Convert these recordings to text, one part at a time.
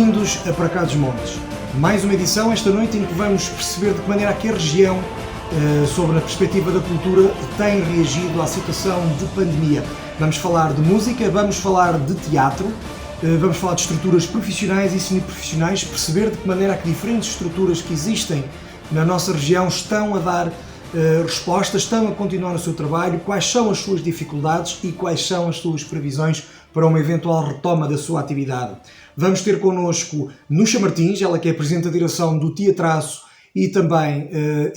Bem-vindos a Para Cá dos Montes. Mais uma edição esta noite em que vamos perceber de que maneira a região, sobre a perspectiva da cultura, tem reagido à situação de pandemia. Vamos falar de música, vamos falar de teatro, vamos falar de estruturas profissionais e semiprofissionais, perceber de que maneira que diferentes estruturas que existem na nossa região estão a dar respostas, estão a continuar o seu trabalho, quais são as suas dificuldades e quais são as suas previsões para uma eventual retoma da sua atividade. Vamos ter connosco Nuxa Martins, ela que é Presidente da Direção do Teatraço e também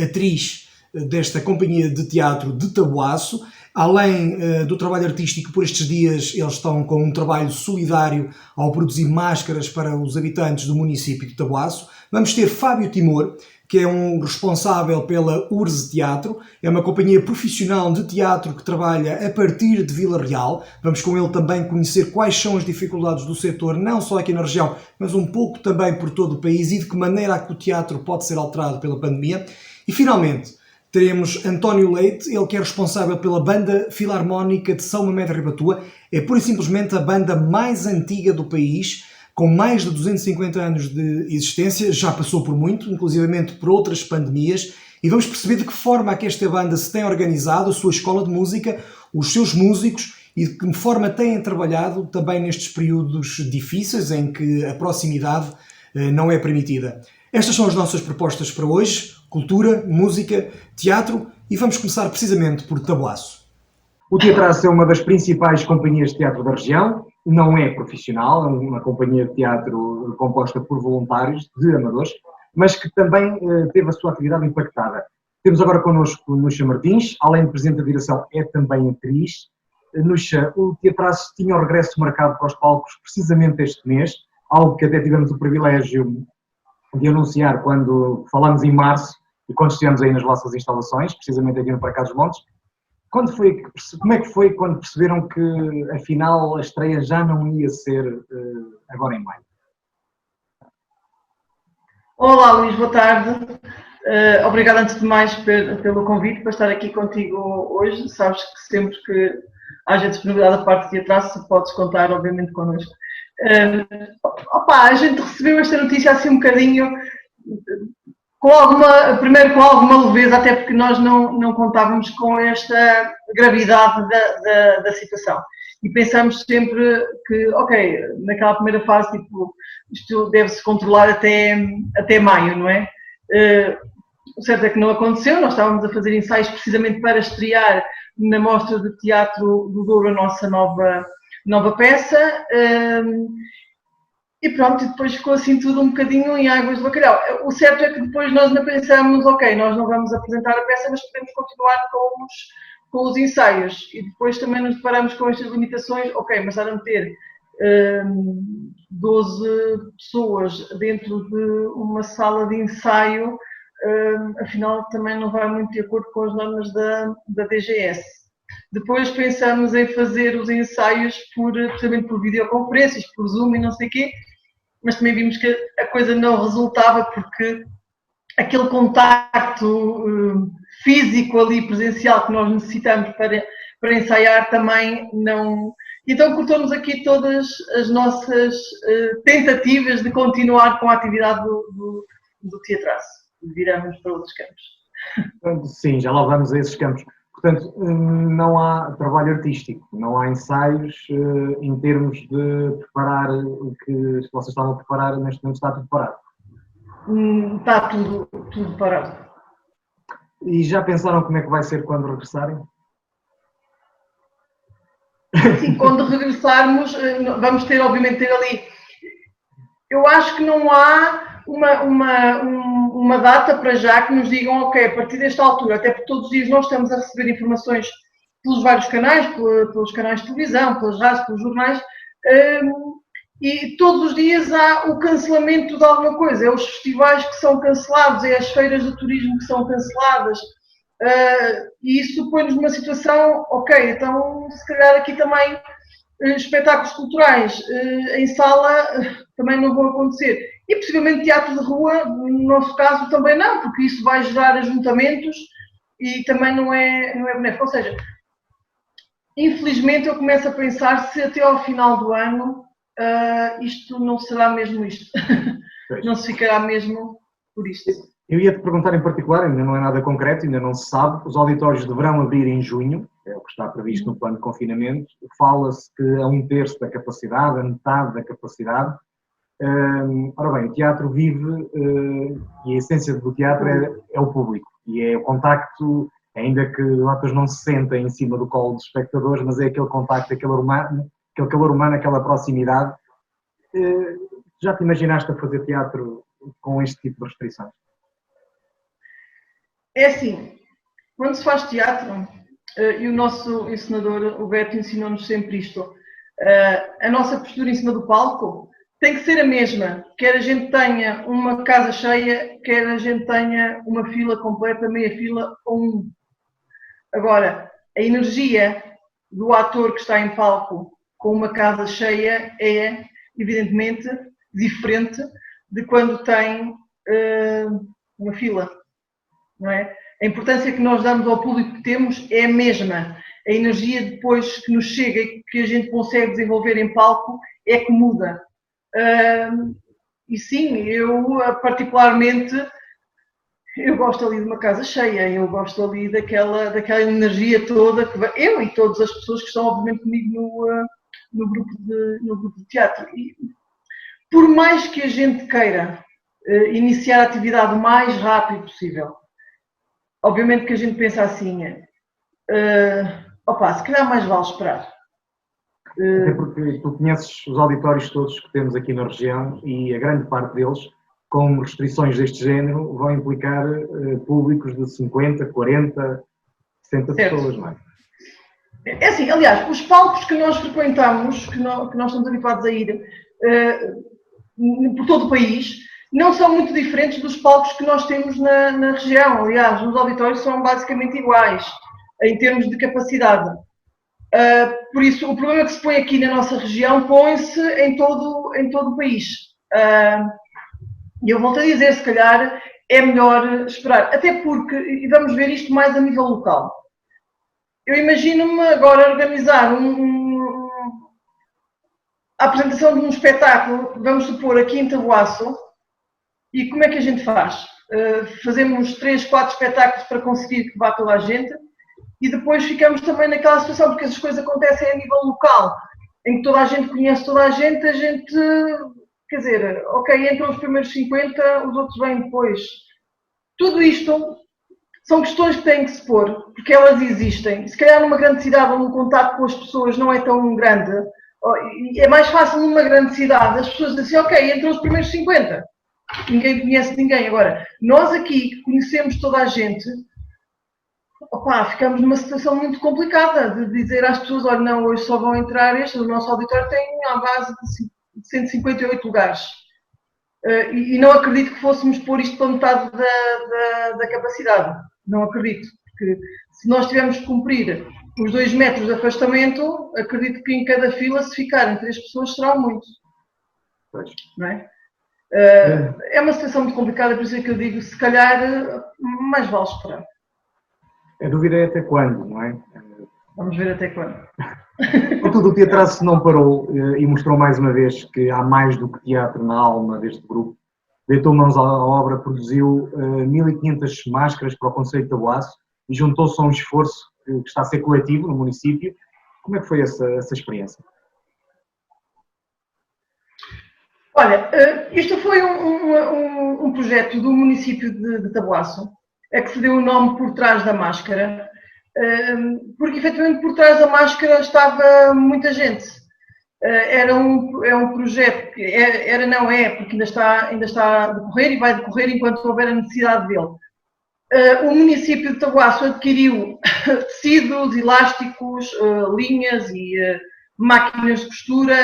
atriz desta companhia de teatro de Taboaço. Além do trabalho artístico, por estes dias eles estão com um trabalho solidário ao produzir máscaras para os habitantes do município de Taboaço. Vamos ter Fábio Timor, que é um responsável pela Urze Teatro, é uma companhia profissional de teatro que trabalha a partir de Vila Real. Vamos com ele também conhecer quais são as dificuldades do setor, não só aqui na região, mas um pouco também por todo o país e de que maneira que o teatro pode ser alterado pela pandemia. E finalmente teremos António Leite, ele que é responsável pela Banda Filarmónica de São Mamede Ribatua, é pura e simplesmente a banda mais antiga do país, com mais de 250 anos de existência, já passou por muito, inclusivamente por outras pandemias, e vamos perceber de que forma é que esta banda se tem organizado, a sua escola de música, os seus músicos, e de que forma têm trabalhado também nestes períodos difíceis em que a proximidade não é permitida. Estas são as nossas propostas para hoje: cultura, música, teatro, e vamos começar precisamente por Taboaço. O Teatraço é uma das principais companhias de teatro da região, não é profissional, é uma companhia de teatro composta por voluntários, de amadores, mas que também teve a sua atividade impactada. Temos agora connosco Nuxa Martins, além de Presidente da Direção, é também atriz. Nuxa, o Teatraço tinha o regresso marcado para os palcos precisamente este mês, algo que até tivemos o privilégio de anunciar quando falamos em março e quando estivemos aí nas vossas instalações, precisamente aqui no Para Cá dos Montes. Como é que foi quando perceberam que, afinal, a estreia já não ia ser agora em maio? Olá, Luís, boa tarde. Obrigada, antes de mais, pelo convite para estar aqui contigo hoje. Sabes que sempre que haja disponibilidade da parte de Teatraço, podes contar, obviamente, connosco. A gente recebeu esta notícia assim um bocadinho, primeiro com alguma leveza, até porque nós não contávamos com esta gravidade da situação. E pensamos sempre que, ok, naquela primeira fase, tipo, isto deve-se controlar até maio, não é? O certo é que não aconteceu, nós estávamos a fazer ensaios precisamente para estrear na Mostra de Teatro do Douro a nossa nova peça. E pronto, e depois ficou assim tudo um bocadinho em águas de bacalhau. O certo é que depois nós não pensamos, ok, nós não vamos apresentar a peça, mas podemos continuar com os ensaios. E depois também nos deparamos com estas limitações, ok, mas há de ter 12 pessoas dentro de uma sala de ensaio, afinal também não vai muito de acordo com as normas da DGS. Depois pensamos em fazer os ensaios precisamente por videoconferências, por Zoom e não sei o quê, mas também vimos que a coisa não resultava porque aquele contacto físico ali, presencial, que nós necessitamos para ensaiar também não... Então cortamos aqui todas as nossas tentativas de continuar com a atividade do Teatraço. Viramos para outros campos. Sim, já lá vamos a esses campos. Portanto, não há trabalho artístico, não há ensaios em termos de preparar o que vocês estavam a preparar, neste momento está tudo parado. Está tudo parado. E já pensaram como é que vai ser quando regressarem? Sim, quando regressarmos, vamos obviamente ter ali... Eu acho que não há uma data para já que nos digam, ok, a partir desta altura, até porque todos os dias nós estamos a receber informações pelos vários canais, pelos canais de televisão, pelas rádios, pelos jornais, e todos os dias há o cancelamento de alguma coisa. É os festivais que são cancelados, é as feiras de turismo que são canceladas, e isso põe-nos numa situação, ok, então se calhar aqui também espetáculos culturais em sala também não vão acontecer. E possivelmente teatro de rua, no nosso caso, também não, porque isso vai gerar ajuntamentos e também não é benéfico. Ou seja, infelizmente eu começo a pensar se até ao final do ano isto não será mesmo isto. Não se ficará mesmo por isto. Eu ia-te perguntar em particular, ainda não é nada concreto, ainda não se sabe, os auditórios deverão abrir em junho, é o que está previsto no plano de confinamento, fala-se que a 1/3 da capacidade, a metade da capacidade. Ora bem, o teatro vive e a essência do teatro é o público e é o contacto, ainda que os atores não se sentem em cima do colo dos espectadores, mas é aquele contacto, aquele calor humano, aquela proximidade. Já te imaginaste a fazer teatro com este tipo de restrições? É assim, quando se faz teatro, e o nosso encenador, o Beto, ensinou-nos sempre isto, a nossa postura em cima do palco tem que ser a mesma, quer a gente tenha uma casa cheia, quer a gente tenha uma fila completa, meia fila ou um. Agora, a energia do ator que está em palco com uma casa cheia é, evidentemente, diferente de quando tem uma fila, não é? A importância que nós damos ao público que temos é a mesma. A energia depois que nos chega e que a gente consegue desenvolver em palco é que muda. E sim, eu particularmente, eu gosto ali de uma casa cheia, eu gosto ali daquela energia toda, eu e todas as pessoas que estão obviamente comigo no grupo de teatro. E, por mais que a gente queira iniciar a atividade o mais rápido possível, obviamente que a gente pensa assim, se calhar mais vale esperar. Até porque tu conheces os auditórios todos que temos aqui na região e a grande parte deles, com restrições deste género, vão implicar públicos de 50, 40, 60 pessoas, não é? É assim, aliás, os palcos que nós frequentamos, que nós estamos habituados a ir por todo o país, não são muito diferentes dos palcos que nós temos na região. Aliás, os auditórios são basicamente iguais, em termos de capacidade. Por isso, o problema que se põe aqui na nossa região põe-se em todo o país. E eu volto a dizer, se calhar é melhor esperar. Até porque, e vamos ver isto mais a nível local. Eu imagino-me agora organizar a apresentação de um espetáculo, vamos supor, aqui em Taboaço, e como é que a gente faz? Fazemos 3, 4 espetáculos para conseguir que vá toda a gente, e depois ficamos também naquela situação, porque essas coisas acontecem a nível local, em que toda a gente conhece toda a gente, quer dizer, ok, entram os primeiros 50, os outros vêm depois. Tudo isto são questões que têm que se pôr, porque elas existem. Se calhar numa grande cidade onde o contato com as pessoas não é tão grande, é mais fácil numa grande cidade as pessoas dizem assim, ok, entram os primeiros 50. Ninguém conhece ninguém. Agora, nós aqui que conhecemos toda a gente, ficamos numa situação muito complicada de dizer às pessoas, olha, não, hoje só vão entrar estes, o nosso auditório tem à base de 158 lugares. E não acredito que fôssemos pôr isto para metade da capacidade. Não acredito, porque se nós tivermos que cumprir os 2 metros de afastamento, acredito que em cada fila, se ficarem 3 pessoas, serão muito. Não é? É uma situação muito complicada, por isso é que eu digo, se calhar, mais vale esperar. A dúvida é até quando, não é? Vamos ver até quando. Contudo, o Teatraço não parou e mostrou mais uma vez que há mais do que teatro na alma deste grupo. Deitou mãos à obra, produziu 1500 máscaras para o Concelho de Taboaço e juntou-se a um esforço que está a ser coletivo no município. Como é que foi essa experiência? Olha, isto foi um projeto do município de Taboaço, a que se deu o nome Por Trás da Máscara, porque efetivamente por trás da máscara estava muita gente. É um projeto que porque ainda está a decorrer e vai decorrer enquanto houver a necessidade dele. O município de Taboaço adquiriu tecidos, elásticos, linhas e máquinas de costura.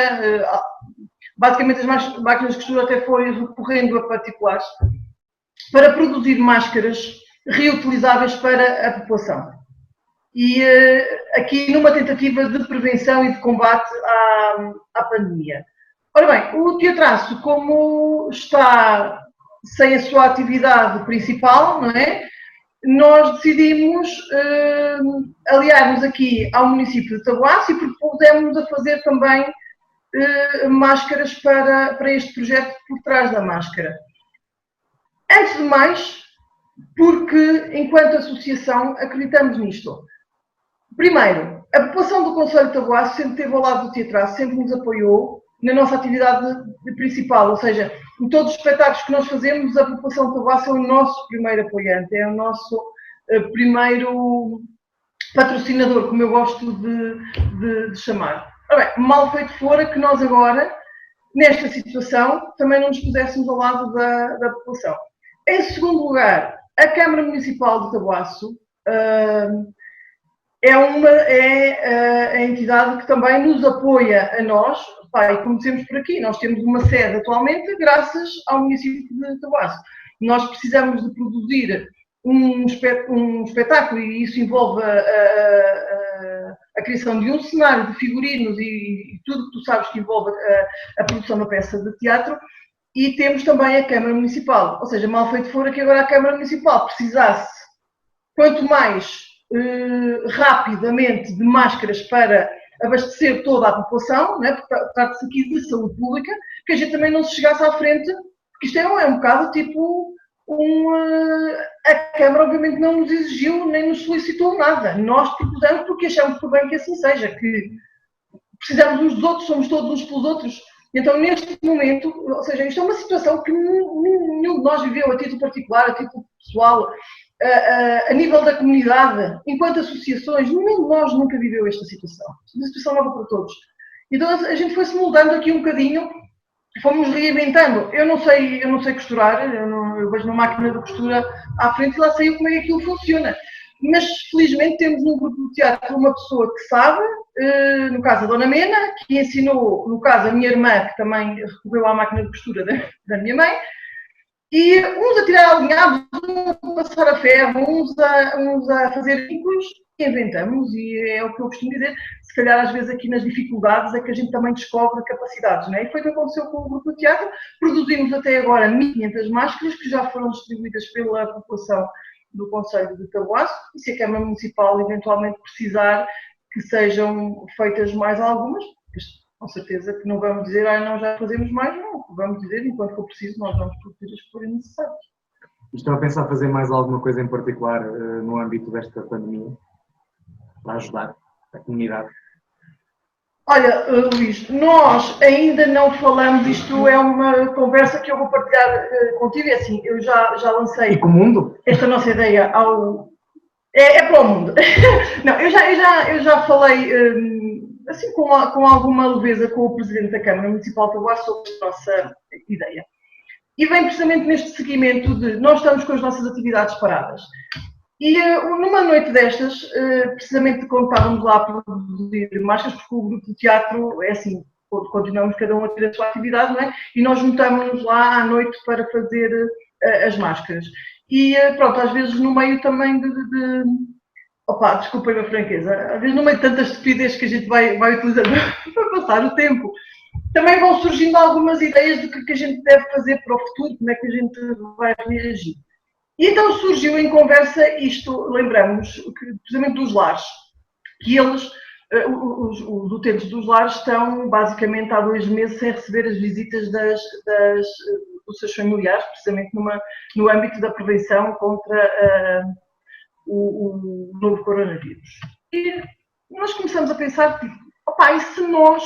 Basicamente as máquinas de costura até foram recorrendo a particulares para produzir máscaras reutilizáveis para a população. E aqui numa tentativa de prevenção e de combate à pandemia. Ora bem, o Teatraço, como está sem a sua atividade principal, não é? Nós decidimos aliar-nos aqui ao município de Taboaço e propusemos a fazer também máscaras para este projeto por trás da máscara. Antes de mais, porque enquanto associação acreditamos nisto. Primeiro, a população do Concelho de Taboaço sempre esteve ao lado do teatro, sempre nos apoiou na nossa atividade principal, ou seja, em todos os espetáculos que nós fazemos, a população de Taboaço é o nosso primeiro apoiante, é o nosso primeiro patrocinador, como eu gosto de chamar. Ora bem, mal feito fora que nós agora, nesta situação, também não nos puséssemos ao lado da população. Em segundo lugar, a Câmara Municipal de Taboaço é a entidade que também nos apoia a nós. E como dizemos por aqui, nós temos uma sede atualmente graças ao município de Taboaço. Nós precisamos de produzir um espetáculo e isso envolve a criação de um cenário, de figurinos e tudo que tu sabes que envolve a produção da peça de teatro. E temos também a Câmara Municipal, ou seja, mal feito fora que agora a Câmara Municipal precisasse, quanto mais rapidamente, de máscaras para abastecer toda a população, né, porque trata-se aqui de saúde pública, que a gente também não se chegasse à frente, porque isto é um bocado tipo a Câmara obviamente não nos exigiu nem nos solicitou nada. Nós propusemos porque achamos por bem que assim seja, que precisamos uns dos outros, somos todos uns pelos outros. Então, neste momento, ou seja, isto é uma situação que nenhum de nós viveu a título particular, a título pessoal, a nível da comunidade, enquanto associações, nenhum de nós nunca viveu esta situação. É uma situação nova para todos. Então, a gente foi-se moldando aqui um bocadinho, fomos reinventando. Eu não sei costurar, eu vejo uma máquina de costura à frente e lá sei como é que aquilo funciona. Mas, felizmente, temos no grupo de teatro uma pessoa que sabe, no caso a Dona Mena, que ensinou, no caso a minha irmã, que também recorreu à máquina de costura da minha mãe, e uns a tirar alinhados, uns a passar a ferro, uns a fazer ciclos, e inventamos, e é o que eu costumo dizer, se calhar às vezes aqui nas dificuldades é que a gente também descobre capacidades, não é? E foi o que aconteceu com o grupo de teatro, produzimos até agora 1.500 máscaras que já foram distribuídas pela população do Concelho de Taboaço, e se a Câmara Municipal eventualmente precisar que sejam feitas mais algumas, com certeza que não vamos dizer, não, já fazemos mais, não. Vamos dizer, enquanto for preciso, nós vamos produzir as que forem necessárias. Estão a pensar fazer mais alguma coisa em particular no âmbito desta pandemia, para ajudar a comunidade? Olha, Luís, nós ainda não falamos, isto é uma conversa que eu vou partilhar contigo, é assim, eu já lancei... E com o mundo? Esta nossa ideia ao... É para o mundo. Não, eu já falei... assim, com alguma leveza com o Presidente da Câmara Municipal de Taboaço sobre a nossa ideia. E vem precisamente neste seguimento de nós estamos com as nossas atividades paradas. E numa noite destas, precisamente quando estávamos lá a produzir máscaras, porque o grupo de teatro é assim, continuamos cada um a ter a sua atividade, não é? E nós juntamos-nos lá à noite para fazer as máscaras. E pronto, às vezes no meio também opa, desculpem a franqueza, às vezes no meio de tantas estupidez que a gente vai utilizando para passar o tempo, também vão surgindo algumas ideias do que a gente deve fazer para o futuro, como é que a gente vai reagir. E então surgiu em conversa isto, lembramos, precisamente dos lares, que eles, os utentes dos lares, estão basicamente há 2 meses sem receber as visitas dos seus familiares, precisamente no âmbito da prevenção contra o novo coronavírus. E nós começamos a pensar, tipo, opa, e se nós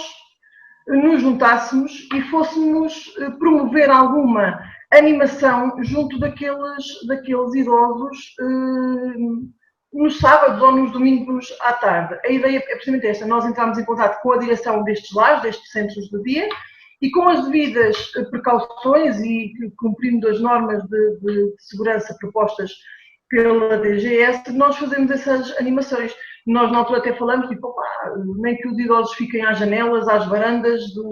nos juntássemos e fôssemos promover alguma animação junto daqueles idosos nos sábados ou nos domingos à tarde. A ideia é precisamente esta, nós entramos em contato com a direção destes lares, destes centros de dia, e com as devidas precauções e cumprindo as normas de segurança propostas pela DGS, nós fazemos essas animações. Nós na altura até falamos, tipo, opa, nem que os idosos fiquem às janelas, às varandas do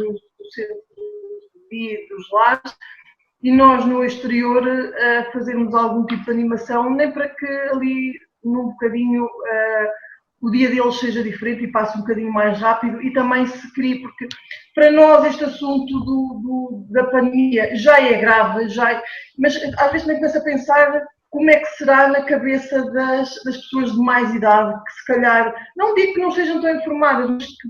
centro de dia dos lares, e nós no exterior fazermos algum tipo de animação, nem para que ali num bocadinho o dia deles seja diferente e passe um bocadinho mais rápido e também se crie, porque para nós este assunto da pandemia já é grave, mas às vezes também começa a pensar como é que será na cabeça das pessoas de mais idade, que se calhar, não digo que não sejam tão informadas, mas que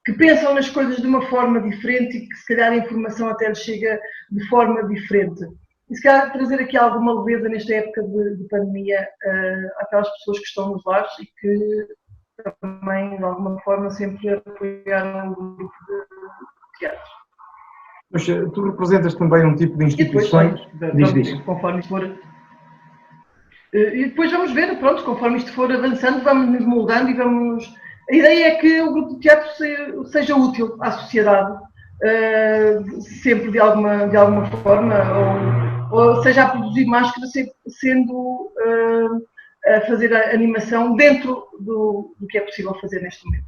que pensam nas coisas de uma forma diferente e que se calhar a informação até lhes chega de forma diferente. E se calhar trazer aqui alguma leveza nesta época de pandemia àquelas pessoas que estão nos lares e que também, de alguma forma, sempre apoiaram o grupo de teatro. Mas tu representas também um tipo de instituições... Conforme isto for... E depois vamos ver, pronto, conforme isto for avançando, vamos nos moldando e vamos... A ideia é que o grupo de teatro seja útil à sociedade, sempre de alguma forma, ou seja a produzir máscara, sendo a fazer a animação dentro do que é possível fazer neste momento.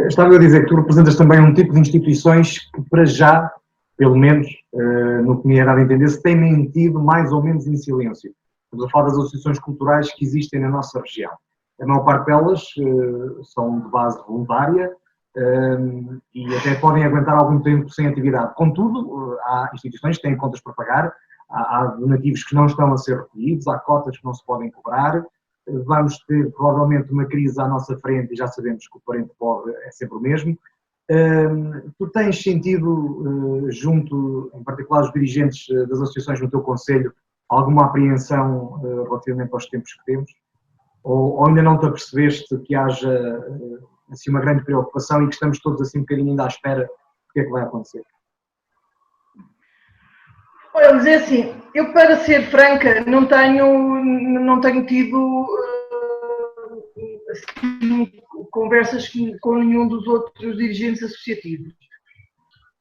Estava a dizer que tu representas também um tipo de instituições que, para já, pelo menos no que me é dado a entender, se têm mantido mais ou menos em silêncio. Estamos a falar das associações culturais que existem na nossa região. A maior parte delas são de base voluntária e até podem aguentar algum tempo sem atividade. Contudo, há instituições que têm contas para pagar, há donativos que não estão a ser recolhidos, há cotas que não se podem cobrar. Vamos ter provavelmente uma crise à nossa frente e já sabemos que o parente pobre é sempre o mesmo. Tu tens sentido, junto, em particular, os dirigentes das associações no teu concelho, alguma apreensão relativamente aos tempos que temos? Ou ainda não te apercebeste que haja assim, uma grande preocupação e que estamos todos assim um bocadinho ainda à espera do que é que vai acontecer? Olha, dizer assim, eu para ser franca não tenho tido assim, conversas com nenhum dos outros dirigentes associativos.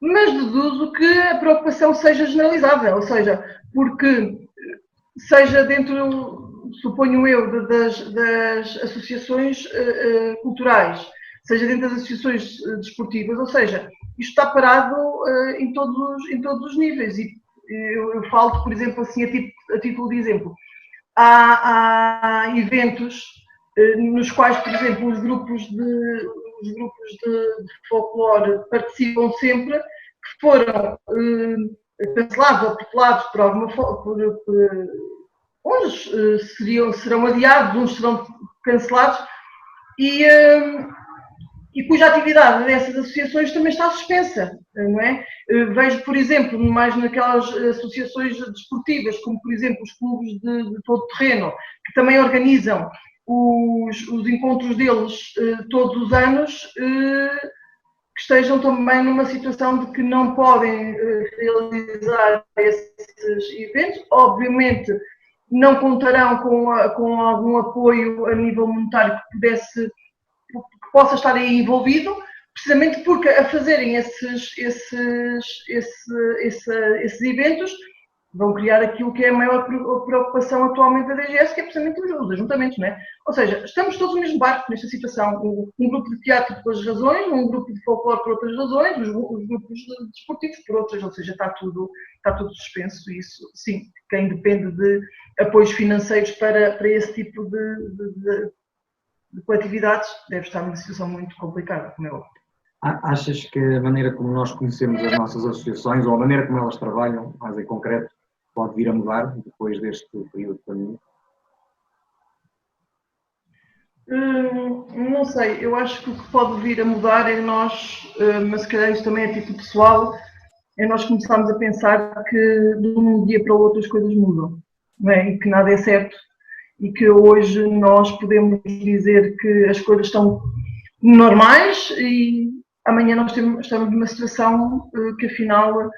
Mas deduzo que a preocupação seja generalizável, ou seja, porque seja dentro, suponho eu, das associações culturais, seja dentro das associações desportivas, ou seja, isto está parado em todos os níveis. E eu falo, por exemplo, assim, a título de exemplo, há eventos nos quais, por exemplo, os grupos de folclore participam sempre, que foram cancelados ou tutelados por alguma forma, uns serão adiados, uns serão cancelados, e cuja atividade dessas associações também está suspensa, não é? Vejo, por exemplo, mais naquelas associações desportivas, como, por exemplo, os clubes de todo terreno, que também organizam os encontros deles todos os anos, que estejam também numa situação de que não podem realizar esses eventos. Obviamente, não contarão com algum apoio a nível monetário que possa estar aí envolvido, precisamente porque a fazerem esses eventos vão criar aquilo que é a maior preocupação atualmente da DGS, que é precisamente os ajuntamentos, não é? Ou seja, estamos todos no mesmo barco nesta situação. Um grupo de teatro por outras razões, um grupo de folclore por outras razões, os grupos desportivos por outras, ou seja, está tudo suspenso. E isso, sim, quem depende de apoios financeiros para esse tipo de coletividades deve estar numa situação muito complicada, como é óbvio. Achas que a maneira como nós conhecemos as nossas associações, ou a maneira como elas trabalham, mais em concreto, pode vir a mudar depois deste período de pandemia? Não sei, eu acho que o que pode vir a mudar é nós, mas se calhar isto também é tipo pessoal, é nós começarmos a pensar que de um dia para o outro as coisas mudam, não é? E que nada é certo, e que hoje nós podemos dizer que as coisas estão normais e amanhã nós estamos numa situação que afinal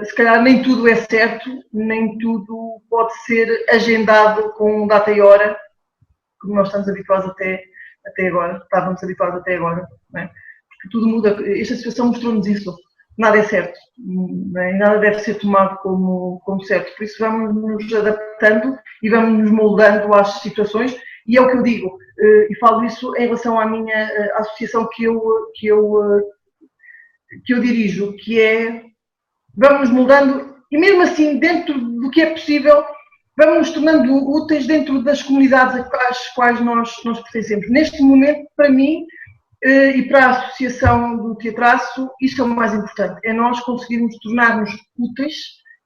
se calhar nem tudo é certo, nem tudo pode ser agendado com data e hora, como nós estamos habituados até agora, estávamos habituados até agora, não é? Porque tudo muda, esta situação mostrou-nos isso, nada é certo, não é? Nada deve ser tomado como certo, por isso vamos nos adaptando e vamos nos moldando às situações, e é o que eu digo, e falo isso em relação à minha associação que eu dirijo, que é, vamos nos moldando, e mesmo assim, dentro do que é possível, vamos nos tornando úteis dentro das comunidades às quais nós pertencemos. Neste momento, para mim, e para a Associação do Teatraço, isto é o mais importante, é nós conseguirmos tornar-nos úteis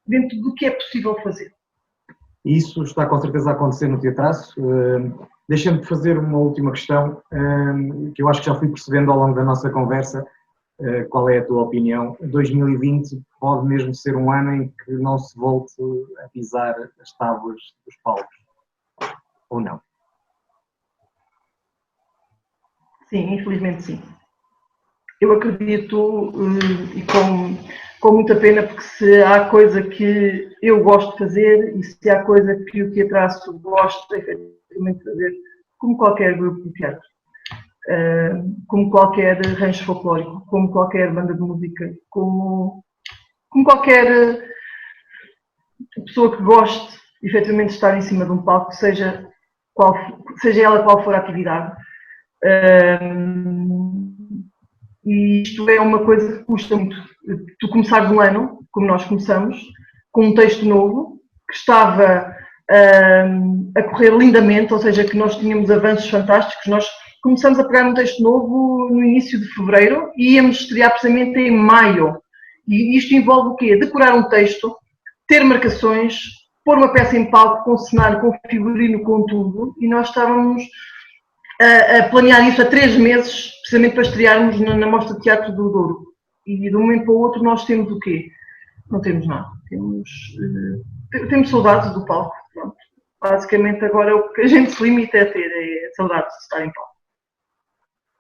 dentro do que é possível fazer. Isso está com certeza a acontecer no Teatraço. Deixa-me fazer uma última questão, que eu acho que já fui percebendo ao longo da nossa conversa. Qual é a tua opinião? 2020 pode mesmo ser um ano em que não se volte a pisar as tábuas dos palcos, ou não? Sim, infelizmente sim. Eu acredito, e com muita pena, porque se há coisa que eu gosto de fazer e se há coisa que o teatraço gosta efetivamente de fazer, como qualquer grupo de teatro, como qualquer rancho folclórico, como qualquer banda de música, como qualquer pessoa que goste efetivamente de estar em cima de um palco, seja ela qual for a atividade. E isto é uma coisa que custa muito. Tu começares um ano, como nós começamos, com um texto novo, que estava a correr lindamente, ou seja, que nós tínhamos avanços fantásticos. Nós começamos a pegar um texto novo no início de fevereiro e íamos estrear precisamente em maio. E isto envolve o quê? Decorar um texto, ter marcações, pôr uma peça em palco com cenário, com figurino, com tudo, e nós estávamos a planear isso há 3 meses, precisamente para estrearmos na Mostra de Teatro do Douro. E de um momento para o outro nós temos o quê? Não temos nada. Temos saudades do palco. Pronto. Basicamente agora o que a gente se limita a ter é saudades de estar em palco.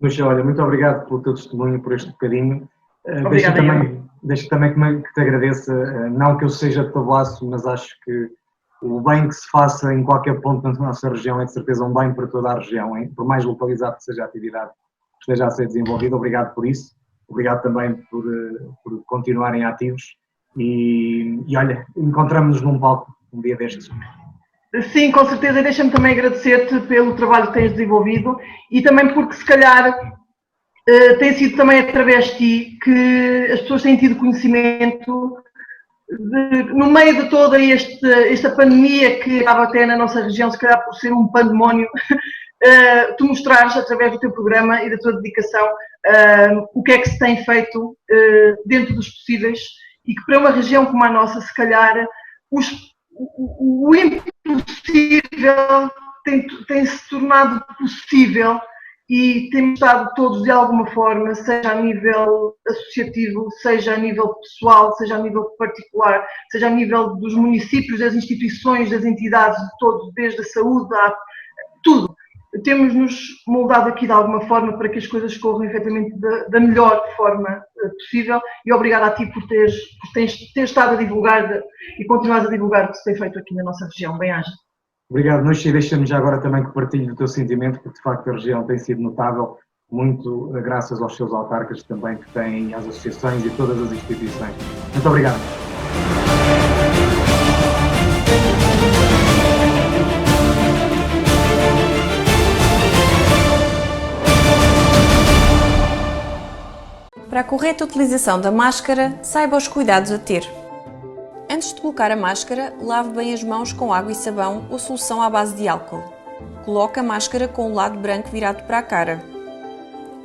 Lucia, olha, muito obrigado pelo teu testemunho, por este bocadinho. Deixa também que te agradeça, não que eu seja de Taboaço, mas acho que o bem que se faça em qualquer ponto da nossa região é de certeza um bem para toda a região, hein? Por mais localizado que seja a atividade que esteja a ser desenvolvida. Obrigado por isso, obrigado também por continuarem ativos e olha, encontramos-nos num palco um dia destes. Sim, com certeza, deixa-me também agradecer-te pelo trabalho que tens desenvolvido e também porque se calhar tem sido também através de ti que as pessoas têm tido conhecimento no meio de toda esta pandemia que acaba até na nossa região, se calhar por ser um pandemónio, tu mostrares através do teu programa e da tua dedicação o que é que se tem feito dentro dos possíveis e que para uma região como a nossa, se calhar, o impossível tem-se tornado possível e temos estado todos de alguma forma, seja a nível associativo, seja a nível pessoal, seja a nível particular, seja a nível dos municípios, das instituições, das entidades, de todos, desde a saúde, tudo. Temos-nos moldado aqui de alguma forma para que as coisas corram efetivamente da melhor forma possível e obrigada a ti por teres estado a divulgar e continuares a divulgar o que se tem feito aqui na nossa região. Bem-aja. Obrigado, Nuxa, e deixa-me já agora também que partilhe o teu sentimento, porque de facto a região tem sido notável, muito graças aos seus autarcas também que têm, às associações e todas as instituições. Muito obrigado. Para a correta utilização da máscara, saiba os cuidados a ter. Antes de colocar a máscara, lave bem as mãos com água e sabão ou solução à base de álcool. Coloque a máscara com o lado branco virado para a cara.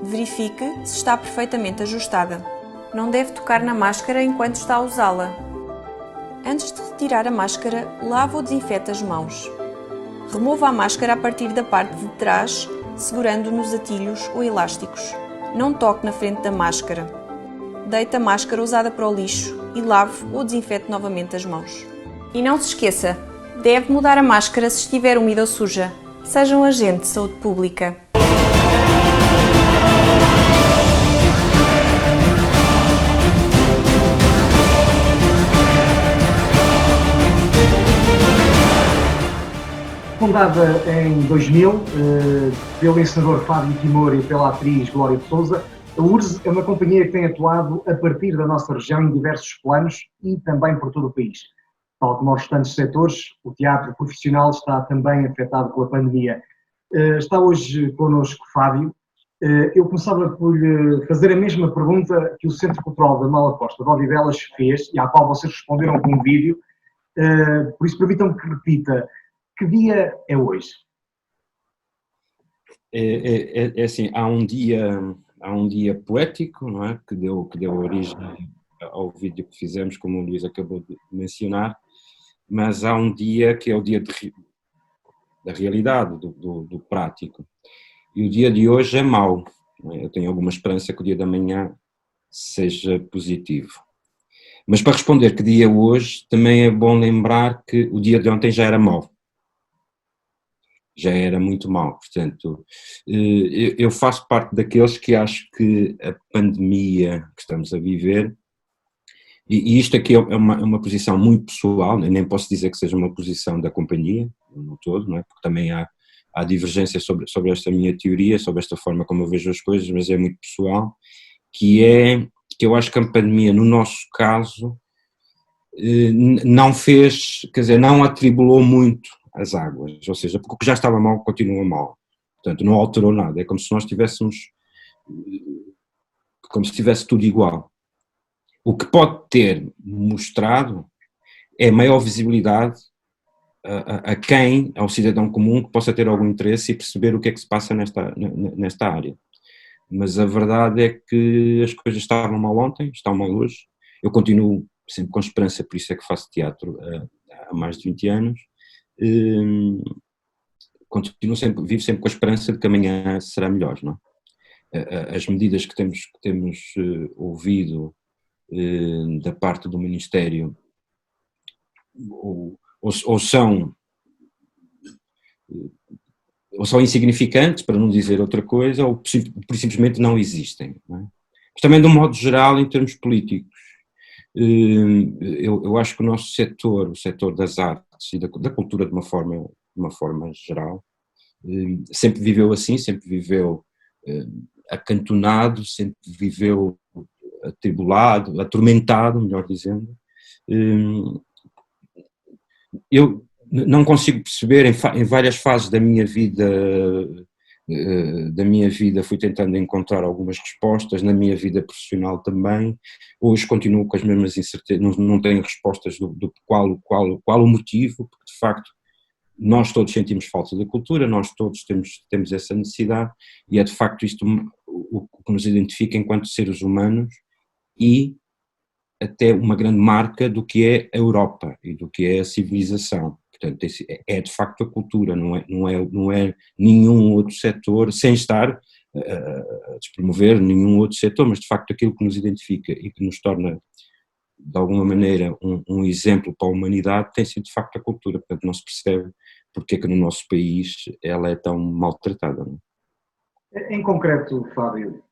Verifique se está perfeitamente ajustada. Não deve tocar na máscara enquanto está a usá-la. Antes de retirar a máscara, lave ou desinfete as mãos. Remova a máscara a partir da parte de trás, segurando nos atilhos ou elásticos. Não toque na frente da máscara. Deite a máscara usada para o lixo e lave ou desinfete novamente as mãos. E não se esqueça, deve mudar a máscara se estiver úmida ou suja. Seja um agente de saúde pública. Fundada em 2000 pelo encenador Fábio Timor e pela atriz Glória de Sousa, a URSS é uma companhia que tem atuado a partir da nossa região em diversos planos e também por todo o país. Tal como aos restantes setores, o teatro profissional está também afetado pela pandemia. Está hoje connosco Fábio. Eu começava por lhe fazer a mesma pergunta que o Centro Cultural da Malacosta de Odivelas fez e à qual vocês responderam com um vídeo. Por isso, permitam-me que repita. Que dia é hoje? É assim, há um dia poético, não é? que deu origem ao vídeo que fizemos, como o Luís acabou de mencionar, mas há um dia que é o dia da realidade, do prático. E o dia de hoje é mau. Eu tenho alguma esperança que o dia da manhã seja positivo. Mas para responder que dia é hoje, também é bom lembrar que o dia de ontem já era mau. Já era muito mau. Portanto, eu faço parte daqueles que acho que a pandemia que estamos a viver, e isto aqui é uma posição muito pessoal, nem posso dizer que seja uma posição da companhia, no todo, não é? Porque também há divergência sobre esta minha teoria, sobre esta forma como eu vejo as coisas, mas é muito pessoal, que eu acho que a pandemia, no nosso caso, não fez, quer dizer, não atribulou muito as águas, ou seja, porque o que já estava mal continua mal, portanto não alterou nada, é como se nós tivéssemos, como se estivesse tudo igual. O que pode ter mostrado é maior visibilidade a quem, ao cidadão comum, que possa ter algum interesse e perceber o que é que se passa nesta área. Mas a verdade é que as coisas estavam mal ontem, estão mal hoje. Eu continuo sempre com esperança, por isso é que faço teatro há mais de 20 anos. Vivo sempre com a esperança de que amanhã será melhor, não? As medidas que temos ouvido da parte do Ministério ou são insignificantes, para não dizer outra coisa, ou simplesmente não existem. Não é? Mas também, de um modo geral, em termos políticos, eu acho que o nosso setor, o setor das artes e da cultura de uma forma geral, sempre viveu assim, sempre viveu acantonado, sempre viveu atribulado, atormentado, melhor dizendo. Eu não consigo perceber, em várias fases da minha vida fui tentando encontrar algumas respostas, na minha vida profissional também, hoje continuo com as mesmas incertezas, não tenho respostas do qual o motivo, porque de facto nós todos sentimos falta da cultura, nós todos temos essa necessidade, e é de facto isto o que nos identifica enquanto seres humanos e até uma grande marca do que é a Europa e do que é a civilização. Portanto, é de facto a cultura, não é nenhum outro setor, sem estar a despromover nenhum outro setor, mas de facto aquilo que nos identifica e que nos torna, de alguma maneira, um exemplo para a humanidade tem sido de facto a cultura. Portanto, não se percebe porque é que no nosso país ela é tão maltratada. Não é? Em concreto, Fábio,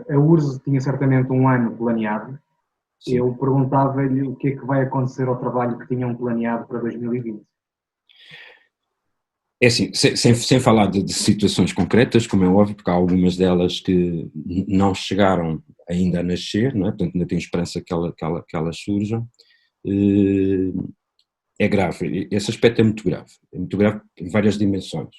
a URSS tinha certamente um ano planeado. Sim. Eu perguntava-lhe o que é que vai acontecer ao trabalho que tinham planeado para 2020. É assim, sem falar de situações concretas, como é óbvio, porque há algumas delas que não chegaram ainda a nascer, não é? Portanto ainda tenho esperança que elas surjam, é grave, esse aspecto é muito grave em várias dimensões.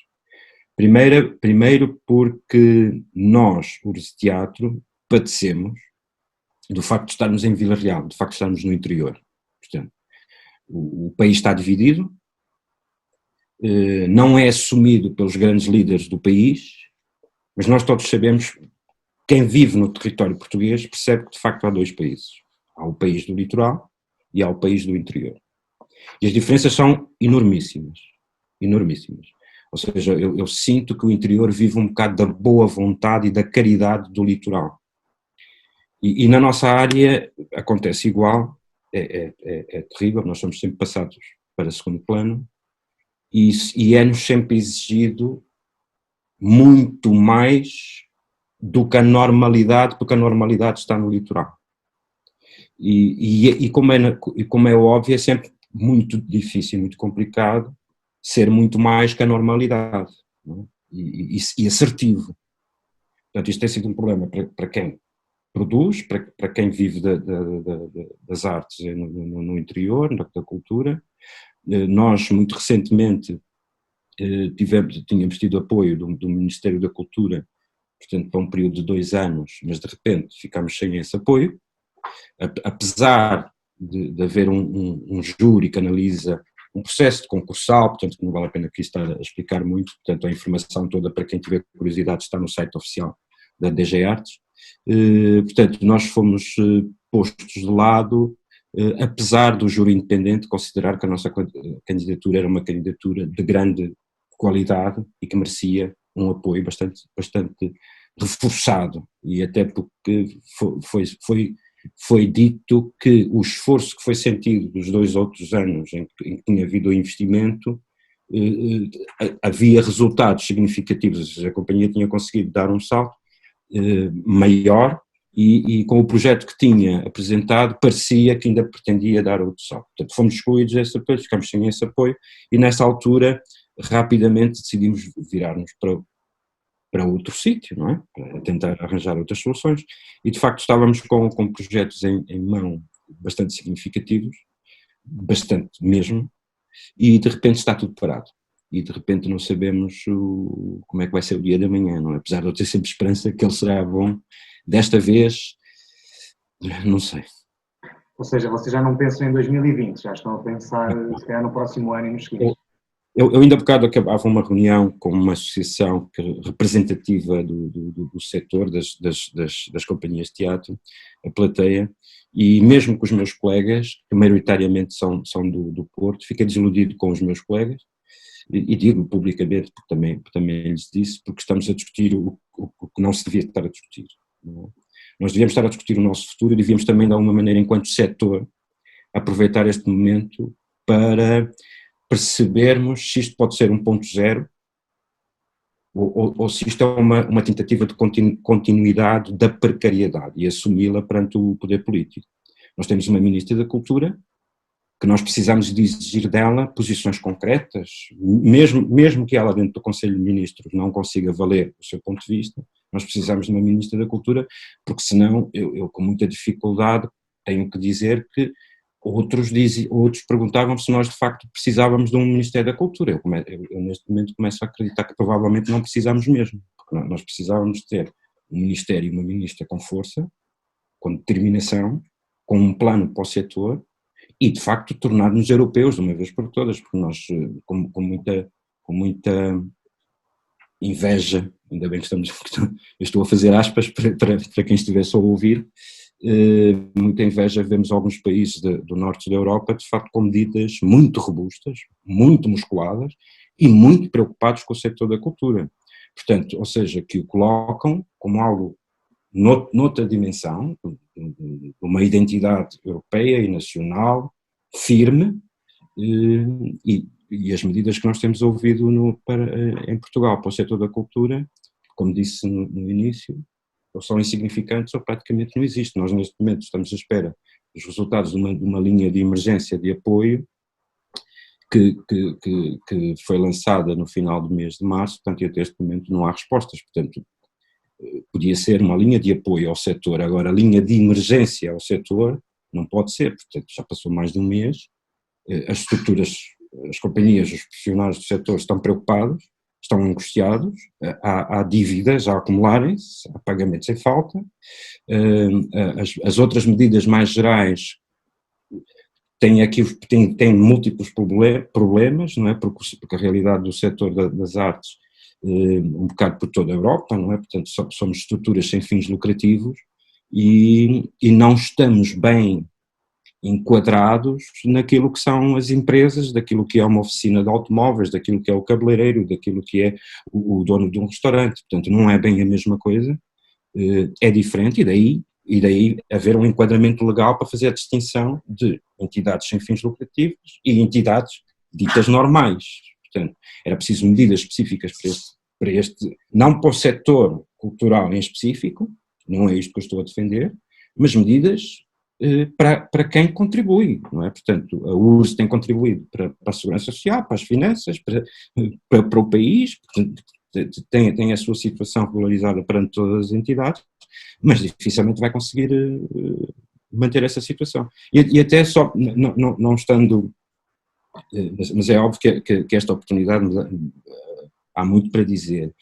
Primeiro porque nós, URSS Teatro, padecemos do facto de estarmos em Vila Real, do facto de estarmos no interior. Portanto, o país está dividido, não é assumido pelos grandes líderes do país, mas nós todos sabemos, quem vive no território português percebe que de facto há dois países. Há o país do litoral e há o país do interior. E as diferenças são enormíssimas, enormíssimas. Ou seja, eu sinto que o interior vive um bocado da boa vontade e da caridade do litoral. E na nossa área acontece igual, é terrível, nós somos sempre passados para segundo plano e é-nos sempre exigido muito mais do que a normalidade, porque a normalidade está no litoral. E como é óbvio, é sempre muito difícil, muito complicado ser muito mais que a normalidade, não é? E assertivo. Portanto, isto tem sido um problema para quem produz, para quem vive das artes no interior, da cultura. Nós, muito recentemente, tínhamos tido apoio do Ministério da Cultura, portanto, para um período de 2 anos, mas de repente ficámos sem esse apoio, apesar de haver um júri que analisa um processo de concursal, portanto, que não vale a pena aqui estar a explicar muito, portanto, a informação toda, para quem tiver curiosidade, está no site oficial da DG Artes. Portanto, nós fomos postos de lado, apesar do júri independente considerar que a nossa candidatura era uma candidatura de grande qualidade e que merecia um apoio bastante reforçado, e até porque foi dito que o esforço que foi sentido dos 2 outros anos em que tinha havido o investimento, havia resultados significativos, ou seja, a companhia tinha conseguido dar um salto maior e com o projeto que tinha apresentado parecia que ainda pretendia dar outro salto. Portanto, fomos excluídos desse apoio, ficamos sem esse apoio e nessa altura rapidamente decidimos virar-nos para outro sítio, não é? Para tentar arranjar outras soluções e de facto estávamos com projetos em mão bastante significativos, bastante mesmo, e de repente está tudo parado. E de repente não sabemos como é que vai ser o dia de amanhã, não é? Apesar de eu ter sempre esperança que ele será bom, desta vez, não sei. Ou seja, vocês já não pensam em 2020, já estão a pensar, se calhar, no próximo ano e nos seguintes. Eu ainda há bocado acabava uma reunião com uma associação representativa do setor das companhias de teatro, a Plateia, e mesmo com os meus colegas, que maioritariamente são do Porto, fiquei desiludido com os meus colegas, e digo publicamente, porque também lhes disse, porque estamos a discutir o que não se devia estar a discutir. Não é? Nós devíamos estar a discutir o nosso futuro e devíamos também, de alguma maneira, enquanto setor, aproveitar este momento para percebermos se isto pode ser 1.0 ou se isto é uma tentativa de continuidade da precariedade e assumi-la perante o poder político. Nós temos uma Ministra da Cultura que nós precisamos de exigir dela posições concretas, mesmo que ela dentro do Conselho de Ministros não consiga valer o seu ponto de vista, nós precisamos de uma Ministra da Cultura, porque senão eu com muita dificuldade tenho que dizer que outros perguntavam se nós de facto precisávamos de um Ministério da Cultura. Eu neste momento começo a acreditar que provavelmente não precisamos mesmo, porque nós precisávamos ter um Ministério e uma Ministra com força, com determinação, com um plano para o setor e de facto tornar-nos europeus de uma vez por todas, porque nós com muita inveja, ainda bem que eu estou a fazer aspas para quem estivesse a ouvir, muita inveja vemos alguns países do norte da Europa, de facto, com medidas muito robustas, muito musculadas e muito preocupados com o setor da cultura. Portanto, ou seja, que o colocam como algo noutra dimensão, uma identidade europeia e nacional firme, e as medidas que nós temos ouvido em Portugal para o setor da cultura, como disse no início, ou são insignificantes ou praticamente não existem. Nós neste momento estamos à espera dos resultados de uma linha de emergência de apoio que foi lançada no final do mês de março, portanto, e até este momento não há respostas. Portanto, podia ser uma linha de apoio ao setor, agora a linha de emergência ao setor não pode ser, portanto já passou mais de um mês, as estruturas, as companhias, os profissionais do setor estão preocupados, estão angustiados, há dívidas a acumularem-se, há pagamentos em falta, as outras medidas mais gerais têm múltiplos problemas, não é? Porque a realidade do setor das artes, um bocado por toda a Europa, não é? Portanto somos estruturas sem fins lucrativos e não estamos bem enquadrados naquilo que são as empresas, daquilo que é uma oficina de automóveis, daquilo que é o cabeleireiro, daquilo que é o dono de um restaurante. Portanto, não é bem a mesma coisa, é diferente e daí haver um enquadramento legal para fazer a distinção de entidades sem fins lucrativos e entidades ditas normais. Portanto, era preciso medidas específicas para este não para o setor cultural em específico, não é isto que eu estou a defender, mas medidas para quem contribui, não é? Portanto, a URSS tem contribuído para a segurança social, para as finanças, para o país, portanto, tem a sua situação regularizada perante todas as entidades, mas dificilmente vai conseguir manter essa situação. E até só, não estando, mas é óbvio que esta oportunidade há muito para dizer,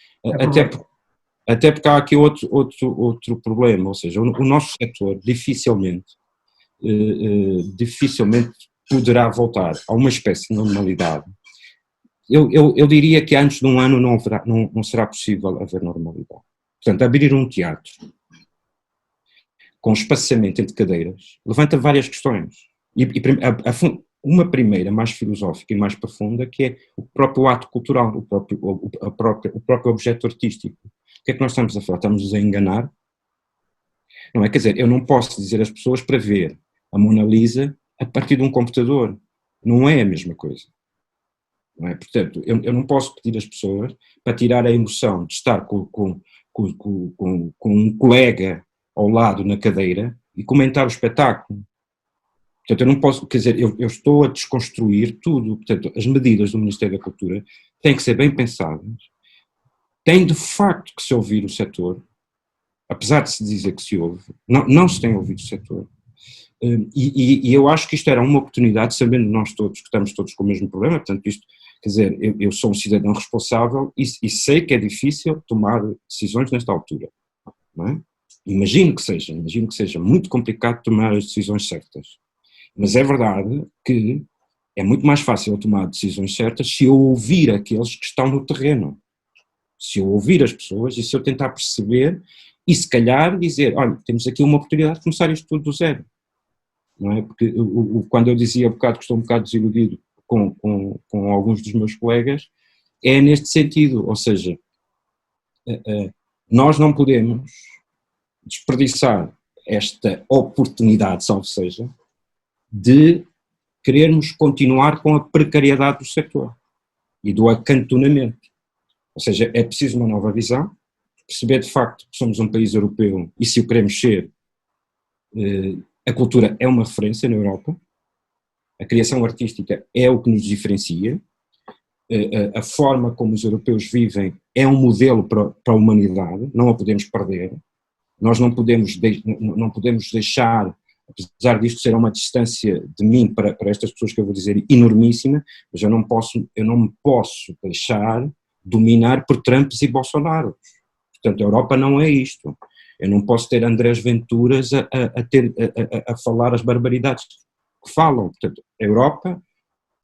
até porque há aqui outro problema, ou seja, o nosso setor dificilmente poderá voltar a uma espécie de normalidade. Eu diria que antes de um ano não será possível haver normalidade. Portanto, abrir um teatro com espaçamento entre cadeiras levanta várias questões. uma primeira, mais filosófica e mais profunda, que é o próprio ato cultural, o próprio objeto artístico. O que é que nós estamos a falar? Estamos a enganar? Não é? Quer dizer, eu não posso dizer às pessoas para ver a Mona Lisa a partir de um computador. Não é a mesma coisa. Não é? Portanto, eu não posso pedir às pessoas para tirar a emoção de estar com um colega ao lado na cadeira e comentar o espetáculo. Portanto, eu não posso, quer dizer, eu estou a desconstruir tudo. Portanto, as medidas do Ministério da Cultura têm que ser bem pensadas, têm de facto que se ouvir o setor, apesar de se dizer que se ouve, não se tem ouvido o setor. E eu acho que isto era uma oportunidade, sabendo nós todos que estamos todos com o mesmo problema, portanto isto, quer dizer, eu sou um cidadão responsável e sei que é difícil tomar decisões nesta altura, não é? Imagino que seja muito complicado tomar as decisões certas, mas é verdade que é muito mais fácil tomar decisões certas se eu ouvir aqueles que estão no terreno, se eu ouvir as pessoas e se eu tentar perceber e se calhar dizer, olha, temos aqui uma oportunidade de começar isto tudo do zero. Não é? Porque quando eu dizia há bocado que estou um bocado desiludido com alguns dos meus colegas, é neste sentido, ou seja, nós não podemos desperdiçar esta oportunidade, salvo seja, de querermos continuar com a precariedade do setor e do acantonamento. Ou seja, é preciso uma nova visão, perceber de facto que somos um país europeu e se o queremos ser, a cultura é uma referência na Europa, a criação artística é o que nos diferencia, a forma como os europeus vivem é um modelo para a humanidade, não a podemos perder, nós não podemos deixar, apesar disto ser uma distância de mim para estas pessoas que eu vou dizer enormíssima, mas eu não me posso deixar dominar por Trumps e Bolsonaro. Portanto, a Europa não é isto. Eu não posso ter Andrés Venturas a falar as barbaridades que falam. Portanto, a Europa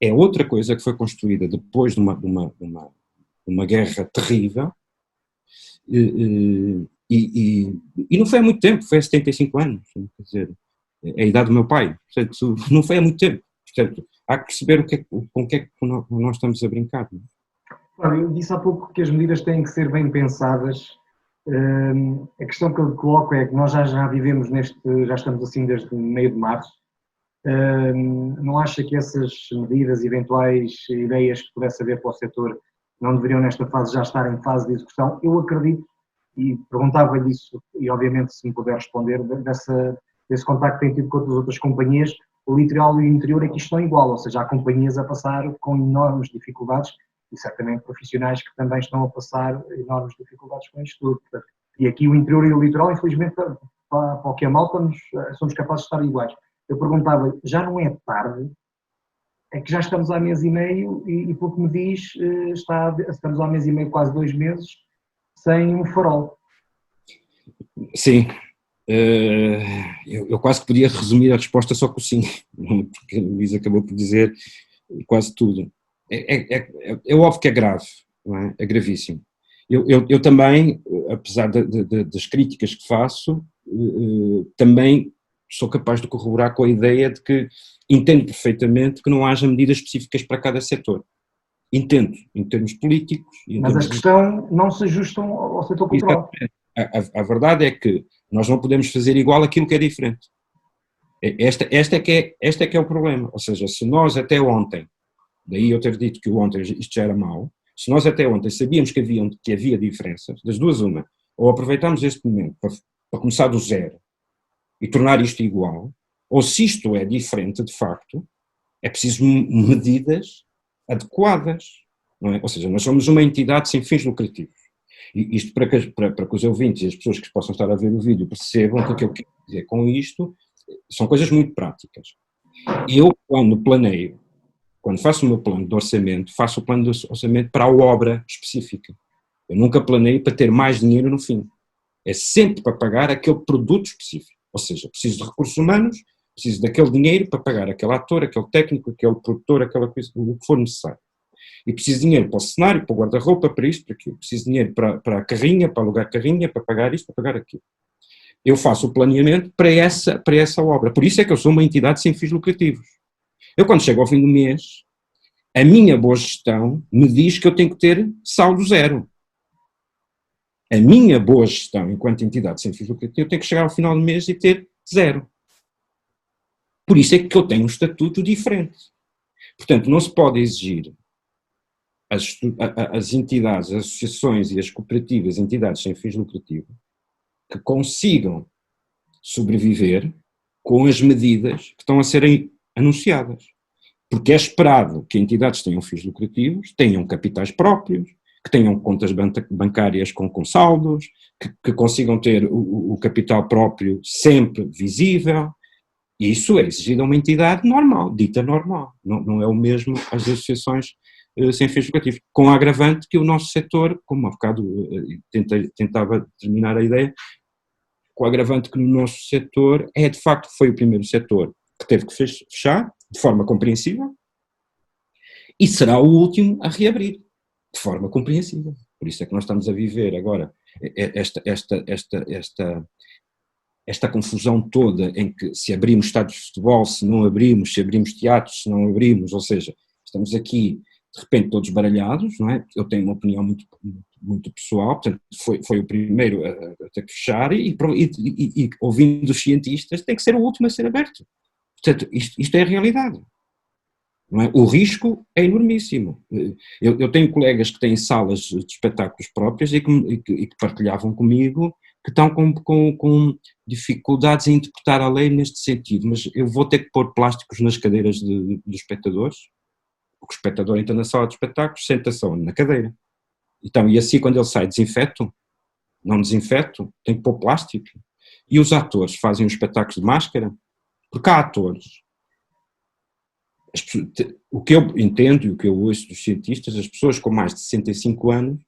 é outra coisa que foi construída depois de uma guerra terrível e não foi há muito tempo, foi há 75 anos, quer dizer, é a idade do meu pai, portanto, não foi há muito tempo. Portanto, há que perceber com o que é que nós estamos a brincar. Não é? Claro, eu disse há pouco que as medidas têm que ser bem pensadas. A questão que eu coloco é que nós já vivemos já estamos assim desde meio de março. Não acha que essas medidas, eventuais ideias que pudesse haver para o setor, não deveriam nesta fase já estar em fase de execução? Eu acredito, e perguntava-lhe isso, e obviamente se me puder responder, desse contacto que tem tido com as outras companhias, o litoral e o interior é que isto não é igual, ou seja, há companhias a passar com enormes dificuldades, e certamente profissionais que também estão a passar enormes dificuldades com isto tudo. Portanto, e aqui o interior e o litoral, infelizmente, para o que é mal, somos capazes de estar iguais. Eu perguntava, já não é tarde? É que já estamos há mês e meio e pelo que me diz, estamos há mês e meio, quase 2 meses, sem um farol. Sim. Eu quase que podia resumir a resposta só com sim, porque a Luísa acabou por dizer quase tudo. É óbvio que é grave, não é? É gravíssimo. Eu também, apesar das críticas que faço, também sou capaz de corroborar com a ideia de que entendo perfeitamente que não haja medidas específicas para cada setor. Entendo, em termos políticos. Mas a questão não se ajustam ao setor cultural. A verdade é que nós não podemos fazer igual aquilo que é diferente. Este é que é o problema. Ou seja, se nós até ontem, daí eu ter dito que ontem isto já era mau, se nós até ontem sabíamos que havia diferenças, das duas uma, ou aproveitamos este momento para começar do zero e tornar isto igual, ou se isto é diferente de facto, é preciso medidas adequadas, não é? Ou seja, nós somos uma entidade sem fins lucrativos. E isto para que os ouvintes e as pessoas que possam estar a ver o vídeo percebam que o que eu quero dizer com isto são coisas muito práticas. Eu, quando faço o meu plano de orçamento, faço o plano de orçamento para a obra específica. Eu nunca planeio para ter mais dinheiro no fim. É sempre para pagar aquele produto específico. Ou seja, preciso de recursos humanos, preciso daquele dinheiro para pagar aquele ator, aquele técnico, aquele produtor, aquela coisa, o que for necessário. E preciso de dinheiro para o cenário, para o guarda-roupa, para isto, para aquilo. Preciso de dinheiro para a carrinha, para alugar carrinha, para pagar isto, para pagar aquilo. Eu faço o planeamento para essa obra. Por isso é que eu sou uma entidade sem fins lucrativos. Eu, quando chego ao fim do mês, a minha boa gestão me diz que eu tenho que ter saldo zero. A minha boa gestão, enquanto entidade sem fins lucrativos, eu tenho que chegar ao final do mês e ter zero. Por isso é que eu tenho um estatuto diferente. Portanto, não se pode exigir as entidades, as associações e as cooperativas, entidades sem fins lucrativos, que consigam sobreviver com as medidas que estão a serem anunciadas. Porque é esperado que entidades tenham fins lucrativos, tenham capitais próprios, que tenham contas bancárias com saldos, que consigam ter o capital próprio sempre visível. E isso é exigido a uma entidade normal, dita normal. Não é o mesmo as associações sem fins lucrativos. Com a agravante que o nosso setor, como há bocado tentava terminar a ideia, com o agravante que no nosso setor de facto, foi o primeiro setor que teve que fechar, de forma compreensível, e será o último a reabrir, de forma compreensível. Por isso é que nós estamos a viver agora esta confusão toda em que se abrimos estádios de futebol, se não abrimos, se abrimos teatros, se não abrimos, ou seja, estamos aqui de repente todos baralhados, não é? Eu tenho uma opinião muito pessoal, portanto foi o primeiro a ter que fechar e ouvindo os cientistas tem que ser o último a ser aberto. Portanto, isto é a realidade. Não é? O risco é enormíssimo. Eu tenho colegas que têm salas de espetáculos próprias e que partilhavam comigo que estão com dificuldades em interpretar a lei neste sentido, mas eu vou ter que pôr plásticos nas cadeiras dos espectadores, porque o espectador entra na sala de espetáculos, senta-se na cadeira. Então, e assim quando ele sai, desinfeto? Não desinfeto? Tem que pôr plástico. E os atores fazem os espetáculos de máscara? Porque há atores. O que eu entendo e o que eu ouço dos cientistas, as pessoas com mais de 65 anos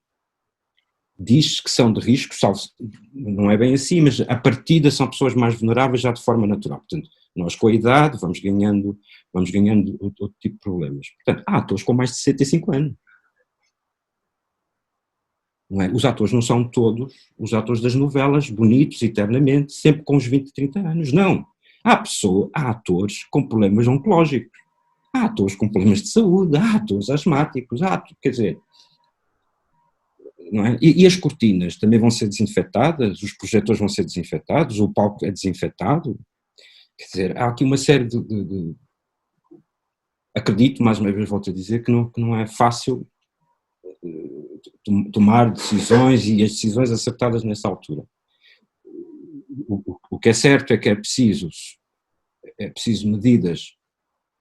diz que são de risco, não é bem assim, mas a partida são pessoas mais vulneráveis já de forma natural. Portanto, nós com a idade vamos ganhando outro tipo de problemas. Portanto, há atores com mais de 65 anos. Não é? Os atores não são todos os atores das novelas, bonitos, eternamente, sempre com os 20, 30 anos. Não. Há atores com problemas oncológicos. Há atores com problemas de saúde, há atores asmáticos, quer dizer, não é? E as cortinas também vão ser desinfetadas, os projetores vão ser desinfetados, o palco é desinfetado, quer dizer, há aqui uma série de acredito, mais uma vez volto a dizer, que não é fácil tomar decisões e as decisões acertadas nessa altura. O que é certo é que é preciso medidas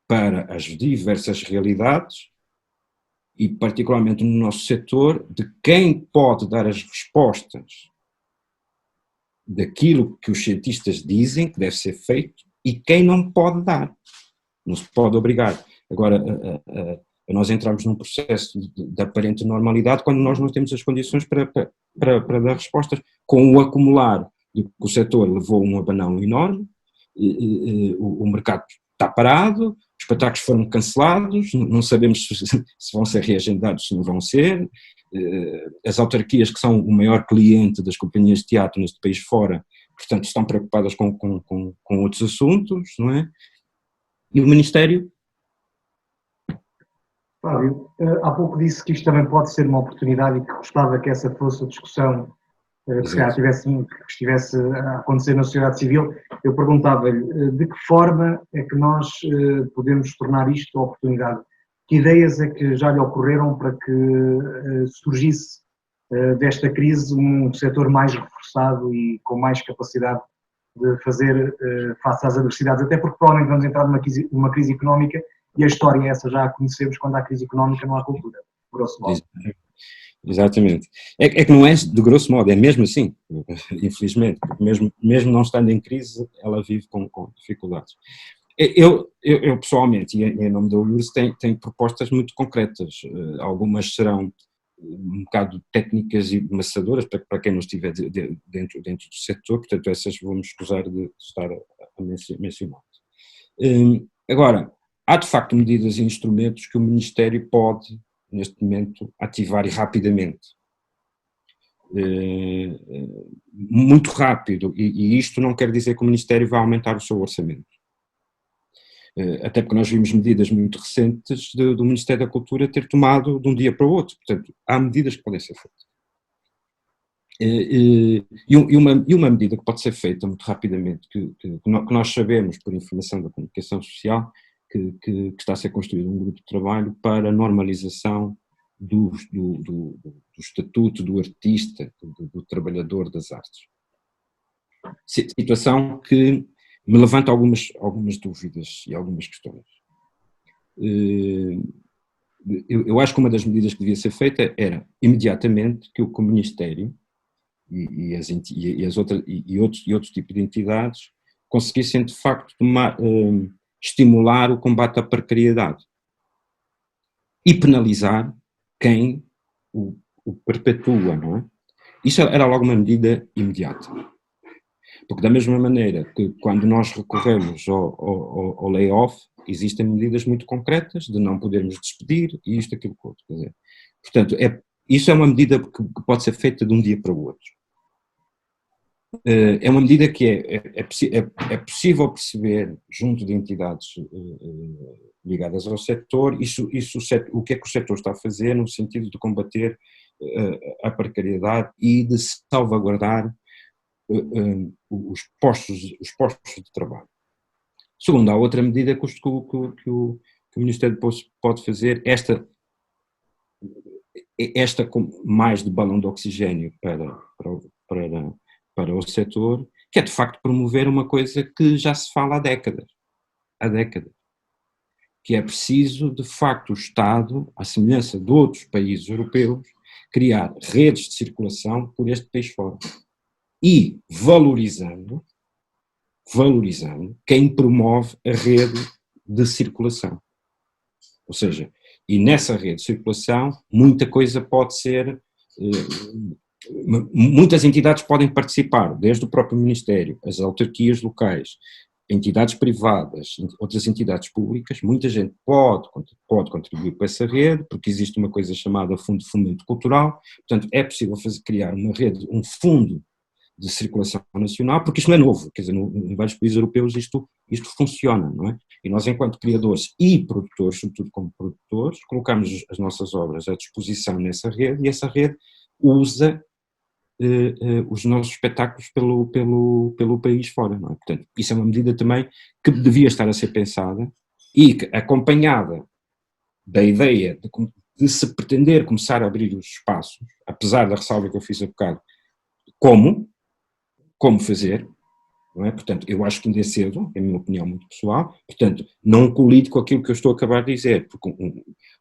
para as diversas realidades e particularmente no nosso setor, de quem pode dar as respostas daquilo que os cientistas dizem que deve ser feito e quem não pode dar. Não se pode obrigar. Agora, nós entramos num processo de aparente normalidade quando nós não temos as condições para dar respostas, com o acumular de que o setor levou um abanão enorme, o mercado está parado, os espetáculos foram cancelados, não sabemos se vão ser reagendados, se não vão ser, as autarquias que são o maior cliente das companhias de teatro neste país fora, portanto estão preocupadas com outros assuntos, não é? E o Ministério? Fábio, há pouco disse que isto também pode ser uma oportunidade e que gostava que essa fosse a discussão que estivesse a acontecer na sociedade civil. Eu perguntava-lhe de que forma é que nós podemos tornar isto oportunidade? Que ideias é que já lhe ocorreram para que surgisse desta crise um setor mais reforçado e com mais capacidade de fazer face às adversidades? Até porque provavelmente vamos entrar numa crise económica e a história é essa, já a conhecemos, quando há crise económica não há cultura, grosso modo. Exatamente. É que não é de grosso modo, é mesmo assim, infelizmente, porque mesmo não estando em crise, ela vive com dificuldades. Eu pessoalmente, e em nome da ULURS, tenho propostas muito concretas. Algumas serão um bocado técnicas e maçadoras para quem não estiver dentro do setor, portanto essas vou-me escusar de estar a mencionar. Agora, há de facto medidas e instrumentos que o Ministério pode, neste momento, ativar e rapidamente. Muito rápido, e isto não quer dizer que o Ministério vai aumentar o seu orçamento. Até porque nós vimos medidas muito recentes do Ministério da Cultura ter tomado de um dia para o outro. Portanto, há medidas que podem ser feitas. E uma medida que pode ser feita muito rapidamente, que nós sabemos por informação da comunicação social, que está a ser construído um grupo de trabalho para a normalização do estatuto do artista, do trabalhador das artes. Situação que me levanta algumas dúvidas e algumas questões. Eu acho que uma das medidas que devia ser feita era, imediatamente, que o Ministério e outros tipos de entidades conseguissem, de facto, estimular o combate à precariedade e penalizar quem o perpetua, não é? Isso era logo uma medida imediata. Porque da mesma maneira que quando nós recorremos ao layoff, existem medidas muito concretas de não podermos despedir e isto, aquilo, outro. Quer dizer, portanto, isso é uma medida que pode ser feita de um dia para o outro. É uma medida que é possível perceber junto de entidades ligadas ao setor, o que é que o setor está a fazer no sentido de combater a precariedade e de salvaguardar os postos de trabalho. Segundo, há outra medida que o Ministério pode fazer, esta com mais de balão de oxigênio para o setor, que é de facto promover uma coisa que já se fala há décadas, que é preciso de facto o Estado, à semelhança de outros países europeus, criar redes de circulação por este país fora e valorizando quem promove a rede de circulação. Ou seja, e nessa rede de circulação muita coisa pode ser, muitas entidades podem participar, desde o próprio Ministério, as autarquias locais, entidades privadas, outras entidades públicas, muita gente pode contribuir para essa rede, porque existe uma coisa chamada Fundo de Fomento Cultural, portanto é possível criar uma rede, um fundo de circulação nacional, porque isto não é novo, quer dizer, em vários países europeus isto funciona, não é? E nós, enquanto criadores e produtores, sobretudo como produtores, colocamos as nossas obras à disposição nessa rede e essa rede usa os nossos espetáculos pelo país fora, não é? Portanto, isso é uma medida também que devia estar a ser pensada e que, acompanhada da ideia de se pretender começar a abrir os espaços, apesar da ressalva que eu fiz há bocado, como fazer, não é? Portanto, eu acho que ainda é cedo, é a minha opinião muito pessoal, portanto, não colide com aquilo que eu estou a acabar de dizer, porque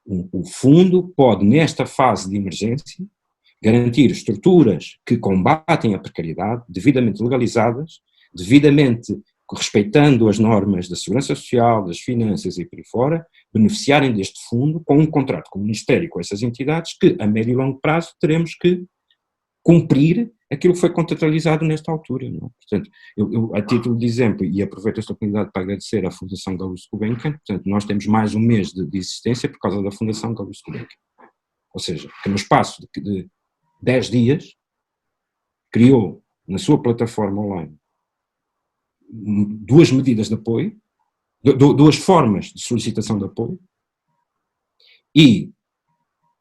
o fundo pode, nesta fase de emergência, garantir estruturas que combatem a precariedade, devidamente legalizadas, devidamente respeitando as normas da segurança social, das finanças e por aí fora, beneficiarem deste fundo com um contrato com o Ministério e com essas entidades que, a médio e longo prazo, teremos que cumprir aquilo que foi contratualizado nesta altura. Não é? Portanto, eu, a título de exemplo, e aproveito esta oportunidade para agradecer à Fundação Gulbenkian, portanto, nós temos mais um mês de existência por causa da Fundação Gulbenkian. Ou seja, que no espaço de 10 dias criou na sua plataforma online duas medidas de apoio, duas formas de solicitação de apoio, e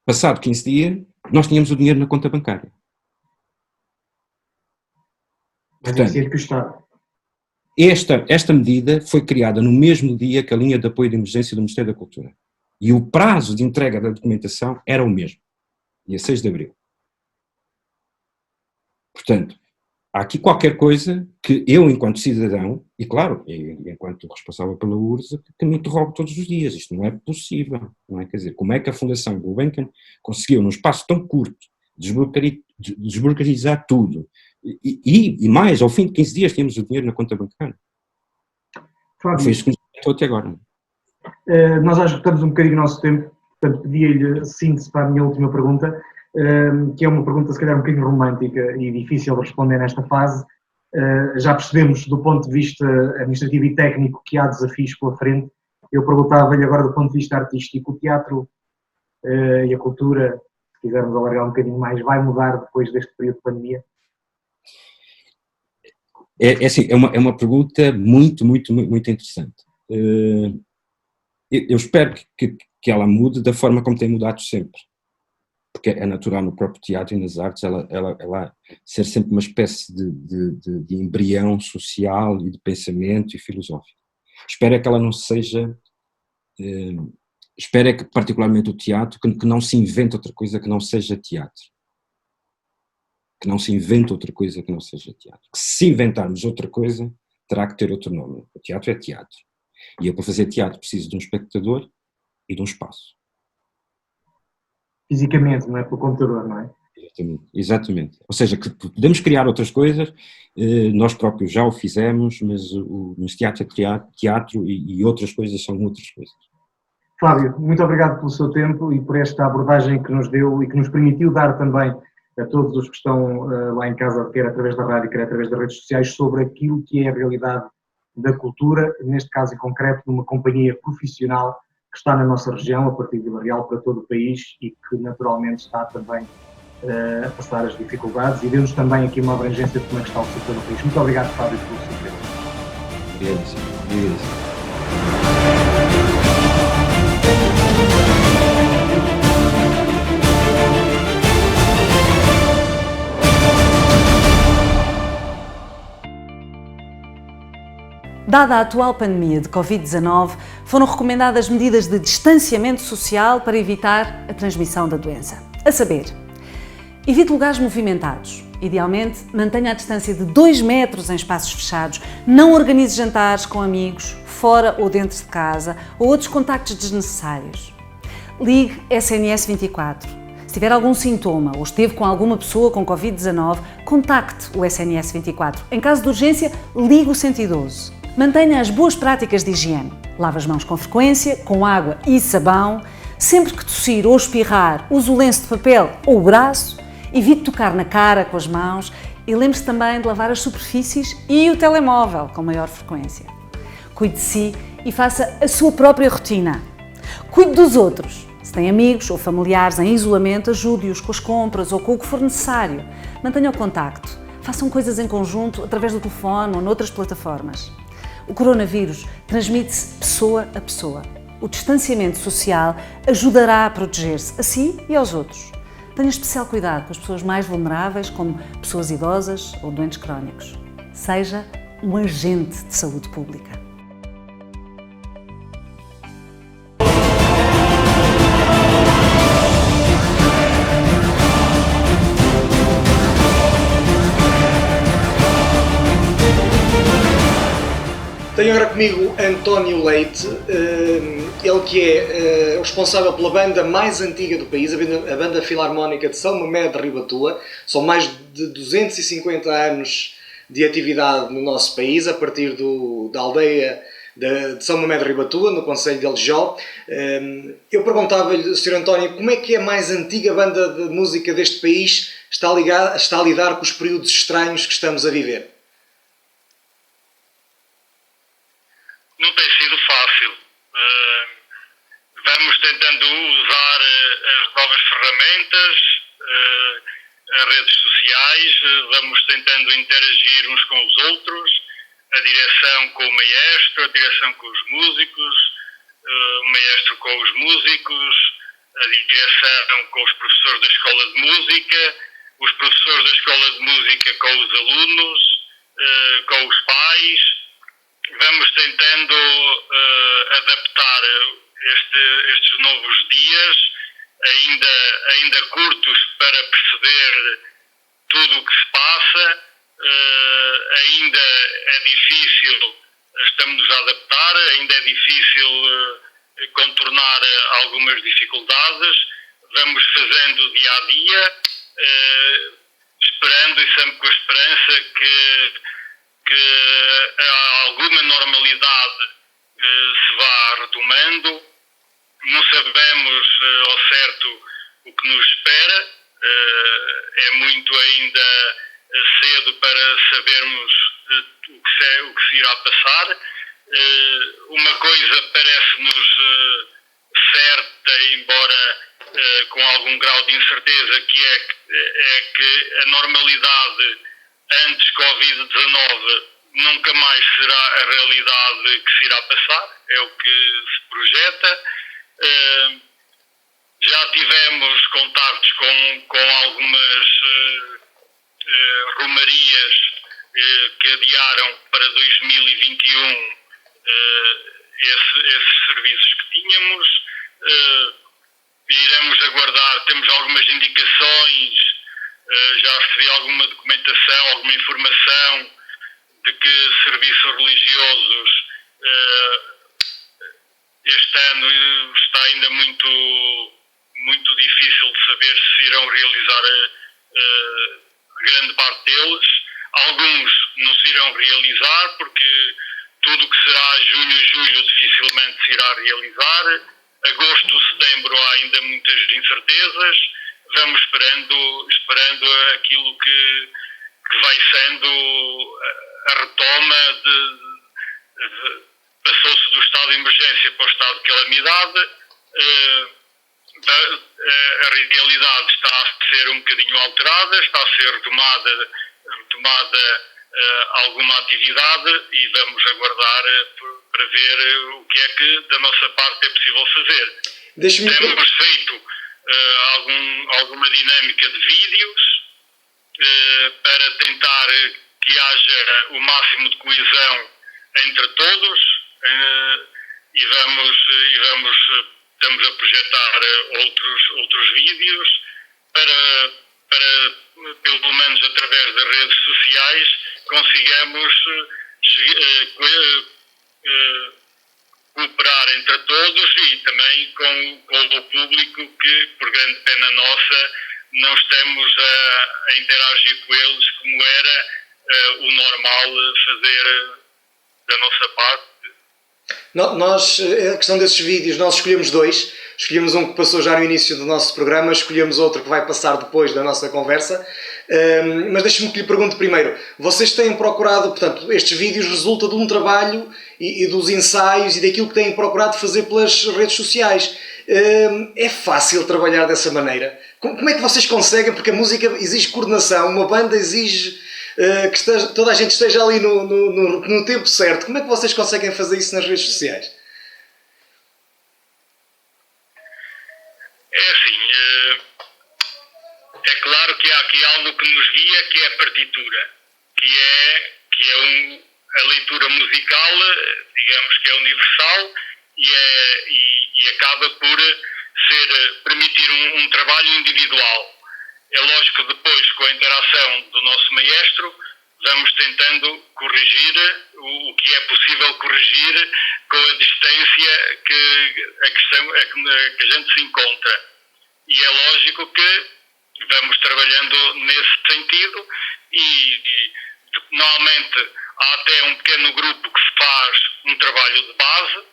passado 15 dias nós tínhamos o dinheiro na conta bancária. Portanto, esta medida foi criada no mesmo dia que a linha de apoio de emergência do Ministério da Cultura. E o prazo de entrega da documentação era o mesmo, dia 6 de abril. Portanto, há aqui qualquer coisa que eu, enquanto cidadão, e claro, enquanto responsável pela URSS, que me interrogo todos os dias. Isto não é possível, não é? Quer dizer, como é que a Fundação Gulbenkian conseguiu, num espaço tão curto, desburocratizar tudo, e mais, ao fim de 15 dias tínhamos o dinheiro na conta bancária. Fábio, foi isso que nos estou até agora. Nós já esgotamos um bocadinho o nosso tempo, portanto pedia-lhe síntese para a minha última pergunta, que é uma pergunta se calhar um bocadinho romântica e difícil de responder nesta fase. Já percebemos do ponto de vista administrativo e técnico que há desafios pela frente. Eu perguntava-lhe agora do ponto de vista artístico, o teatro e a cultura, se quisermos alargar um bocadinho mais, vai mudar depois deste período de pandemia? É uma pergunta muito interessante. eu espero que ela mude da forma como tem mudado sempre. Porque é natural no próprio teatro e nas artes ela ser sempre uma espécie de embrião social e de pensamento e filosófico. Espero é que ela não seja... espero é que, particularmente o teatro, que não se invente outra coisa que não seja teatro. Que não se invente outra coisa que não seja teatro. Que se inventarmos outra coisa, terá que ter outro nome. O teatro é teatro. E eu, para fazer teatro, preciso de um espectador e de um espaço. Fisicamente, não é pelo computador, não é? Exatamente. Ou seja, que podemos criar outras coisas, nós próprios já o fizemos, mas teatro é teatro e outras coisas são outras coisas. Flávio, muito obrigado pelo seu tempo e por esta abordagem que nos deu e que nos permitiu dar também a todos os que estão lá em casa, quer através da rádio, quer através das redes sociais, sobre aquilo que é a realidade da cultura, neste caso em concreto, numa companhia profissional que está na nossa região, a partir de Vila Real, para todo o país e que naturalmente está também a passar as dificuldades e deu-nos também aqui uma abrangência de como é que está o setor no país. Muito obrigado, Flávio, pelo seu tempo. Obrigado. Dada a atual pandemia de Covid-19, foram recomendadas medidas de distanciamento social para evitar a transmissão da doença. A saber, evite lugares movimentados. Idealmente, mantenha a distância de 2 metros em espaços fechados. Não organize jantares com amigos, fora ou dentro de casa, ou outros contactos desnecessários. Ligue SNS 24. Se tiver algum sintoma ou esteve com alguma pessoa com Covid-19, contacte o SNS 24. Em caso de urgência, ligue o 112. Mantenha as boas práticas de higiene. Lave as mãos com frequência, com água e sabão. Sempre que tossir ou espirrar, use o lenço de papel ou o braço. Evite tocar na cara com as mãos e lembre-se também de lavar as superfícies e o telemóvel com maior frequência. Cuide de si e faça a sua própria rotina. Cuide dos outros. Se tem amigos ou familiares em isolamento, ajude-os com as compras ou com o que for necessário. Mantenha o contacto. Façam coisas em conjunto através do telefone ou noutras plataformas. O coronavírus transmite-se pessoa a pessoa. O distanciamento social ajudará a proteger-se a si e aos outros. Tenha especial cuidado com as pessoas mais vulneráveis, como pessoas idosas ou doentes crónicos. Seja um agente de saúde pública. Tenho agora comigo António Leite, ele que é o responsável pela banda mais antiga do país, a Banda Filarmónica de São Mamede de Ribatua. São mais de 250 anos de atividade no nosso país, a partir da aldeia de São Mamede de Ribatua, no concelho de Aljó. Eu perguntava-lhe, Sr. António, como é que a mais antiga banda de música deste país está a lidar com os períodos estranhos que estamos a viver? Não tem sido fácil. Vamos tentando usar as novas ferramentas, as redes sociais, vamos tentando interagir uns com os outros, a direção com o maestro, a direção com os músicos, o maestro com os músicos, a direção com os professores da escola de música, os professores da escola de música com os alunos, com os pais. Vamos tentando adaptar estes novos dias, ainda curtos para perceber tudo o que se passa. Ainda é difícil, estamos a adaptar, ainda é difícil contornar algumas dificuldades. Vamos fazendo dia a dia, esperando e sempre com a esperança que alguma normalidade se vá retomando. Não sabemos ao certo o que nos espera, é muito ainda cedo para sabermos o que se irá passar. Uma coisa parece-nos certa, embora com algum grau de incerteza, que é que a normalidade antes Covid-19 nunca mais será a realidade que se irá passar, é o que se projeta. Já tivemos contactos com algumas romarias que adiaram para 2021 esses serviços que tínhamos. Iremos aguardar, temos algumas indicações, já recebi alguma documentação, alguma informação de que serviços religiosos este ano está ainda muito difícil de saber se irão realizar grande parte deles. Alguns não se irão realizar porque tudo o que será junho e julho dificilmente se irá realizar. Agosto, setembro há ainda muitas incertezas. Vamos esperando aquilo que vai sendo a retoma passou-se do estado de emergência para o estado de calamidade. A realidade está a ser um bocadinho alterada, está a ser retomada alguma atividade e vamos aguardar para ver o que é que da nossa parte é possível fazer. Temos feito alguma dinâmica de vídeos para tentar que haja o máximo de coesão entre todos e estamos a projetar outros vídeos para pelo menos através das redes sociais consigamos cooperar entre todos e também com o público que, por grande pena nossa, não estamos a interagir com eles como era o normal fazer da nossa parte. Nós, a questão desses vídeos, nós escolhemos dois. Escolhemos um que passou já no início do nosso programa, escolhemos outro que vai passar depois da nossa conversa. Mas deixe-me que lhe pergunte primeiro. Vocês têm procurado, portanto, estes vídeos resultam de um trabalho e dos ensaios e daquilo que têm procurado fazer pelas redes sociais. É fácil trabalhar dessa maneira? Como é que vocês conseguem? Porque a música exige coordenação, uma banda exige que toda a gente esteja ali no tempo certo. Como é que vocês conseguem fazer isso nas redes sociais? É assim, é claro que há aqui algo que nos guia, que é a partitura, que é a leitura musical, digamos que é universal e acaba por permitir um trabalho individual. É lógico que depois, com a interação do nosso maestro, vamos tentando corrigir o que é possível corrigir com a distância que a gente se encontra. E é lógico que vamos trabalhando nesse sentido e normalmente há até um pequeno grupo que faz um trabalho de base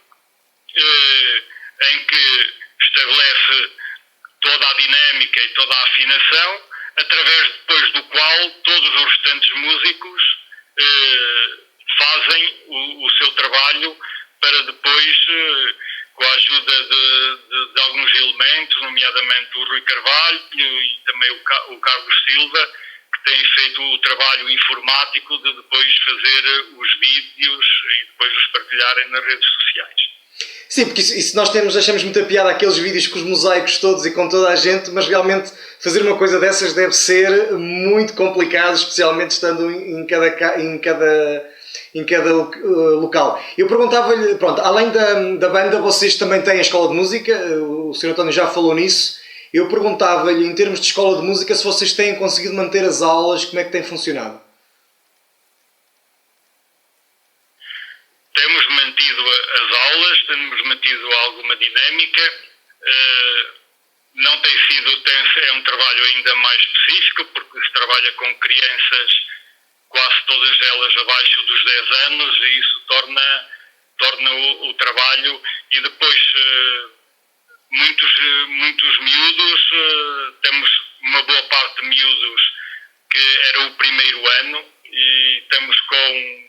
em que estabelece toda a dinâmica e toda a afinação, através depois do qual todos os restantes músicos fazem o seu trabalho para depois, com a ajuda de alguns elementos, nomeadamente o Rui Carvalho e também o Carlos Silva, que têm feito o trabalho informático de depois fazer os vídeos e depois os partilharem nas redes sociais. Sim, porque isso nós achamos muita piada aqueles vídeos com os mosaicos todos e com toda a gente, mas realmente fazer uma coisa dessas deve ser muito complicado, especialmente estando em cada local. Eu perguntava-lhe, pronto, além da banda, vocês também têm a escola de música, o Sr. António já falou nisso. Eu perguntava-lhe, em termos de escola de música, se vocês têm conseguido manter as aulas, como é que tem funcionado? Temos mantido as aulas, temos mantido alguma dinâmica, não tem sido, é um trabalho ainda mais específico, porque se trabalha com crianças, quase todas elas abaixo dos 10 anos, e isso torna o trabalho, e depois muitos miúdos, temos uma boa parte de miúdos que era o primeiro ano, e estamos com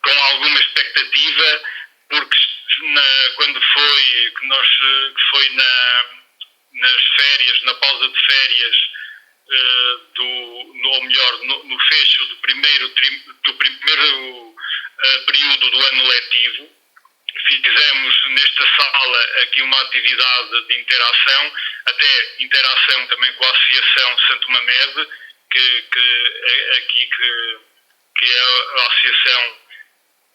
alguma expectativa, porque quando foi nas férias, na pausa de férias, ou melhor, no fecho do primeiro período do ano letivo. Fizemos nesta sala aqui uma atividade de interação, até interação também com a Associação Santo Mamede, que é a associação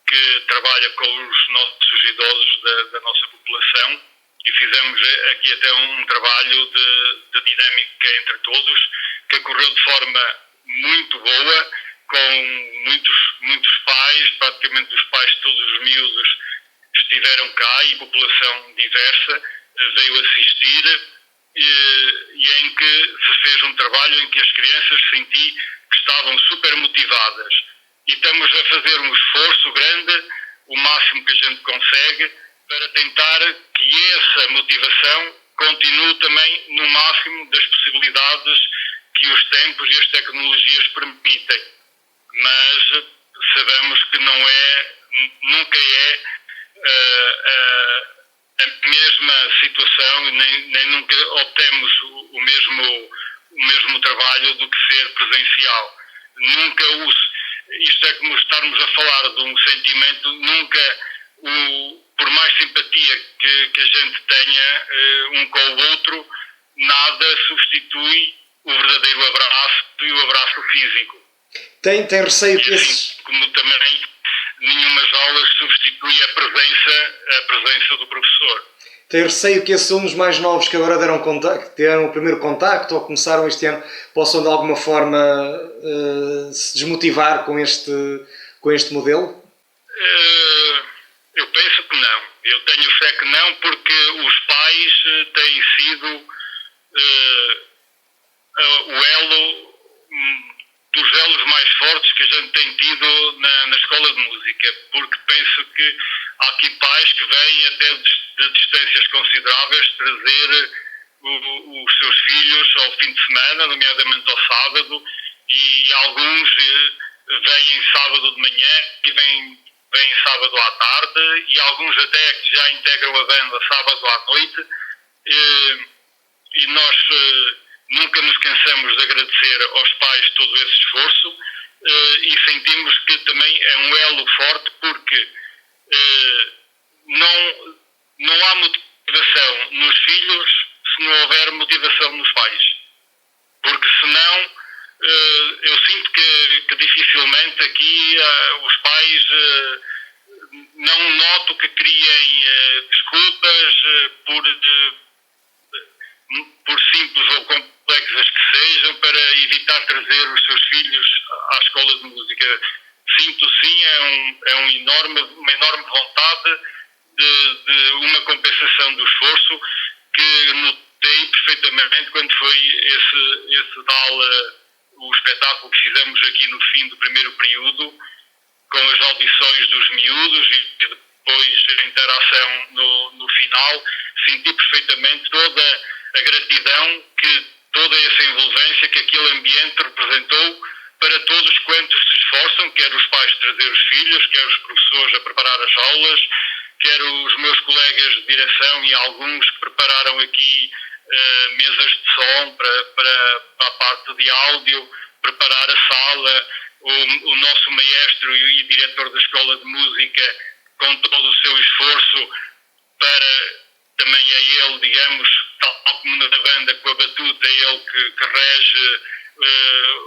que trabalha com os nossos idosos da nossa população, e fizemos aqui até um trabalho de dinâmica entre todos, que ocorreu de forma muito boa, com muitos pais, praticamente os pais de todos os miúdos estiveram cá, e população diversa veio assistir, e em que se fez um trabalho em que as crianças senti que estavam super motivadas, e estamos a fazer um esforço grande, o máximo que a gente consegue, para tentar que essa motivação continue também no máximo das possibilidades que os tempos e as tecnologias permitem. Mas sabemos que nunca é a mesma situação, nem nunca obtemos o mesmo trabalho do que ser presencial. Nunca isto é como estarmos a falar de um sentimento, nunca por mais simpatia que a gente tenha um com o outro, nada substitui o verdadeiro abraço e o abraço físico. Tem receio que esses... Como também nenhumas aulas substitui a presença do professor. Tem receio que esses alunos mais novos que agora deram o primeiro contacto ou começaram este ano possam de alguma forma se desmotivar com este modelo? Eu penso que não. Eu tenho fé que não, porque os pais têm sido o elo dos elos mais fortes que a gente tem tido na escola de música, porque penso que há aqui pais que vêm até de distâncias consideráveis trazer os seus filhos ao fim de semana, nomeadamente ao sábado, e alguns vêm sábado de manhã e vêm sábado à tarde, e alguns até que já integram a banda sábado à noite, e nós nunca nos cansamos de agradecer aos pais todo esse esforço, e sentimos que também é um elo forte, porque não há motivação nos filhos se não houver motivação nos pais. Porque senão eu sinto que dificilmente aqui os pais não noto que criem desculpas por simples ou complexas que sejam para evitar trazer os seus filhos à escola de música. Sinto sim, uma enorme vontade de uma compensação do esforço, que notei perfeitamente quando foi esse tal o espetáculo que fizemos aqui no fim do primeiro período, com as audições dos miúdos e depois a interação no final. Senti perfeitamente toda a gratidão que toda essa envolvência que aquele ambiente representou para todos quantos se esforçam, quer os pais trazer os filhos, quer os professores a preparar as aulas, quer os meus colegas de direção e alguns que prepararam aqui mesas de som para a parte de áudio, preparar a sala, o nosso maestro e diretor da Escola de Música, com todo o seu esforço para também a ele, digamos, tal como na banda com a batuta, ele que rege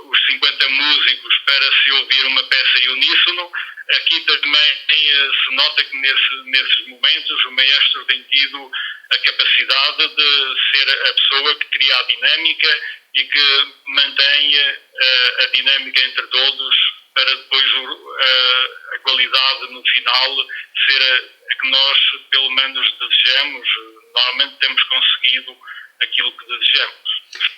os 50 músicos para se ouvir uma peça em uníssono. Aqui também se nota que nesses momentos o maestro tem tido a capacidade de ser a pessoa que cria a dinâmica e que mantém a dinâmica entre todos, para depois a qualidade no final ser a que nós pelo menos desejamos. Normalmente temos conseguido aquilo que desejamos.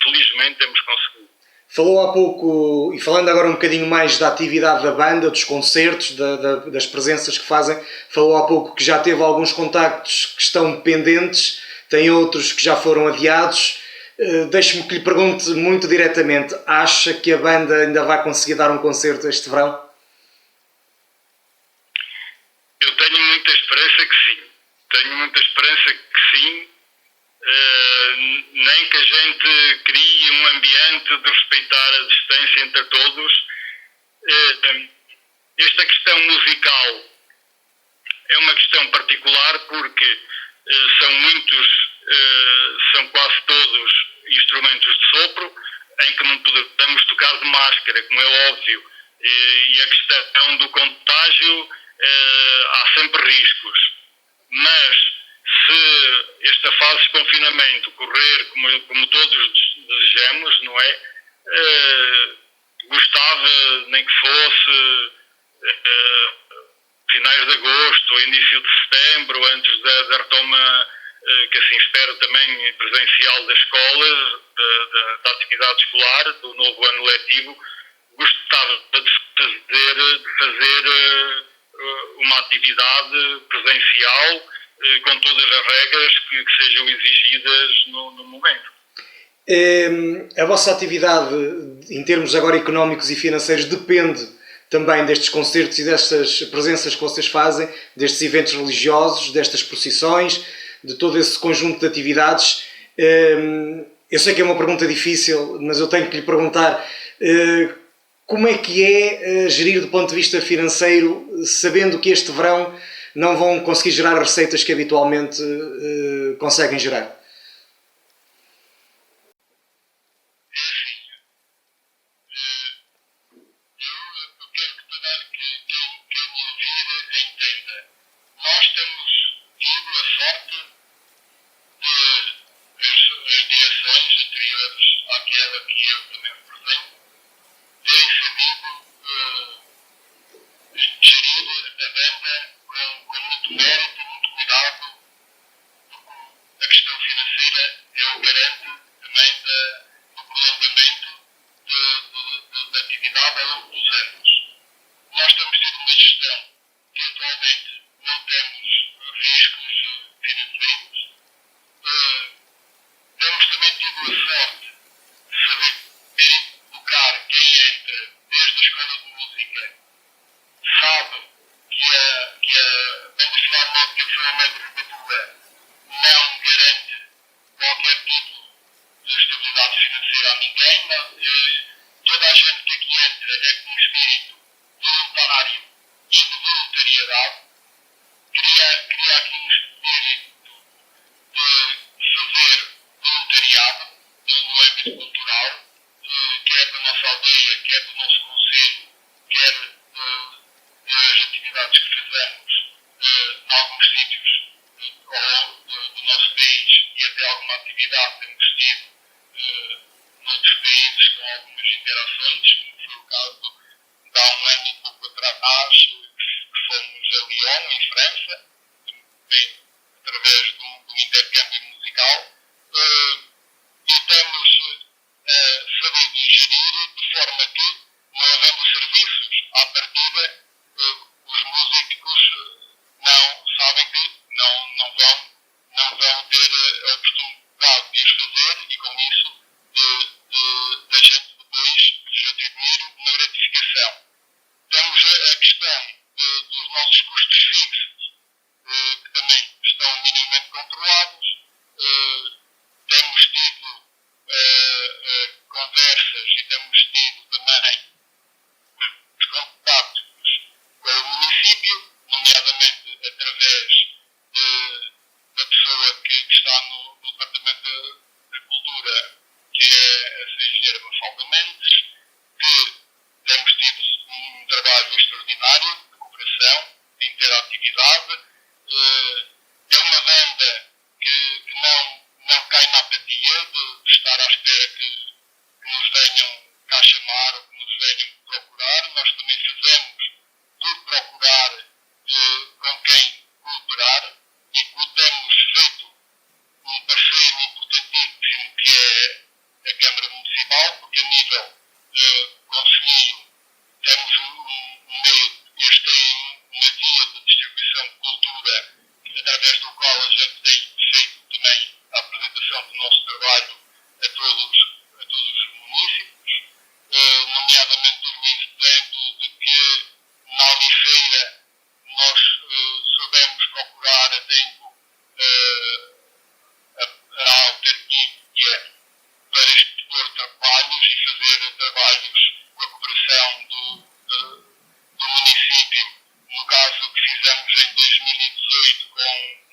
Felizmente temos conseguido. Falou há pouco, e falando agora um bocadinho mais da atividade da banda, dos concertos, das presenças que fazem, falou há pouco que já teve alguns contactos que estão pendentes, tem outros que já foram adiados. Deixe-me que lhe pergunte muito diretamente, acha que a banda ainda vai conseguir dar um concerto este verão? Eu tenho muita esperança que sim. Nem que a gente crie um ambiente de respeitar a distância entre todos. Esta questão musical é uma questão particular porque são quase todos instrumentos de sopro em que não podemos tocar de máscara, como é óbvio, e a questão do contágio, há sempre riscos. Mas se esta fase de confinamento correr como todos desejamos, não é? Gostava nem que fosse finais de agosto ou início de setembro, antes da retoma, que assim espero também, presencial das escolas, da atividade escolar, do novo ano letivo, gostava de fazer uma atividade presencial com todas as regras que sejam exigidas no momento. A vossa atividade, em termos agora económicos e financeiros, depende também destes concertos e destas presenças que vocês fazem, destes eventos religiosos, destas procissões, de todo esse conjunto de atividades. Eu sei que é uma pergunta difícil, mas eu tenho que lhe perguntar como é que é gerir do ponto de vista financeiro, sabendo que este verão não vão conseguir gerar receitas que habitualmente conseguem gerar? município, no caso que fizemos em 2018 com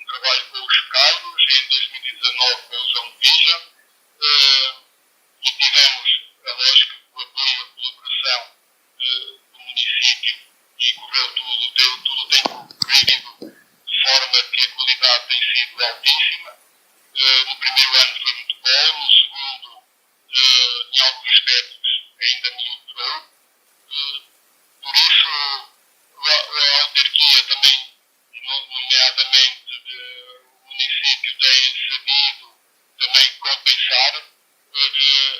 um trabalho com os Chocalhos, em 2019 com o João Vija, e tivemos, é lógico, o apoio e a colaboração do município e correu tudo tem corrido de forma que a qualidade tem sido altíssima. No primeiro ano foi muito bom, no segundo, em alguns aspectos, ainda melhorou. Por isso, a autarquia também, nomeadamente o município, tem sabido também compensar.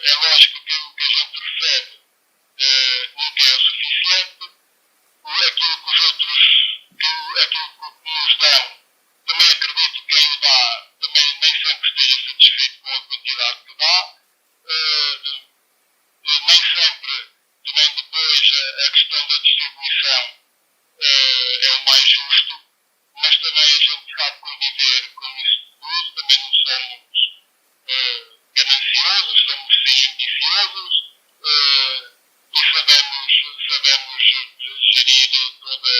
É lógico que o que a gente recebe nunca é o suficiente. Aquilo que os outros, aquilo que nos dão, também acredito que quem o dá também nem sempre esteja satisfeito com a quantidade que dá. Nem sempre, também depois, a questão da distribuição é o mais justo, mas também a gente sabe conviver com isso tudo, também não somos gananciosos, somos sim ambiciosos e sabemos gerir toda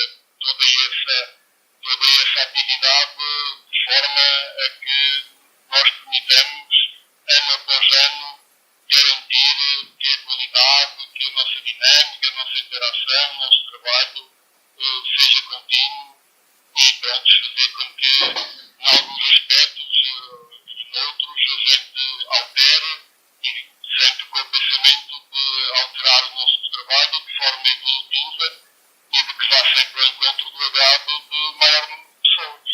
essa atividade de forma a que nós permitamos, ano após ano, garantir que a qualidade, que a nossa dinâmica, a nossa interação, o nosso trabalho seja contínuo e pronto, fazer com que, em alguns aspectos e noutros, a gente altere e sempre com o pensamento de alterar o nosso trabalho de forma evolutiva e de que vá sempre ao encontro do agrado de maior número de pessoas.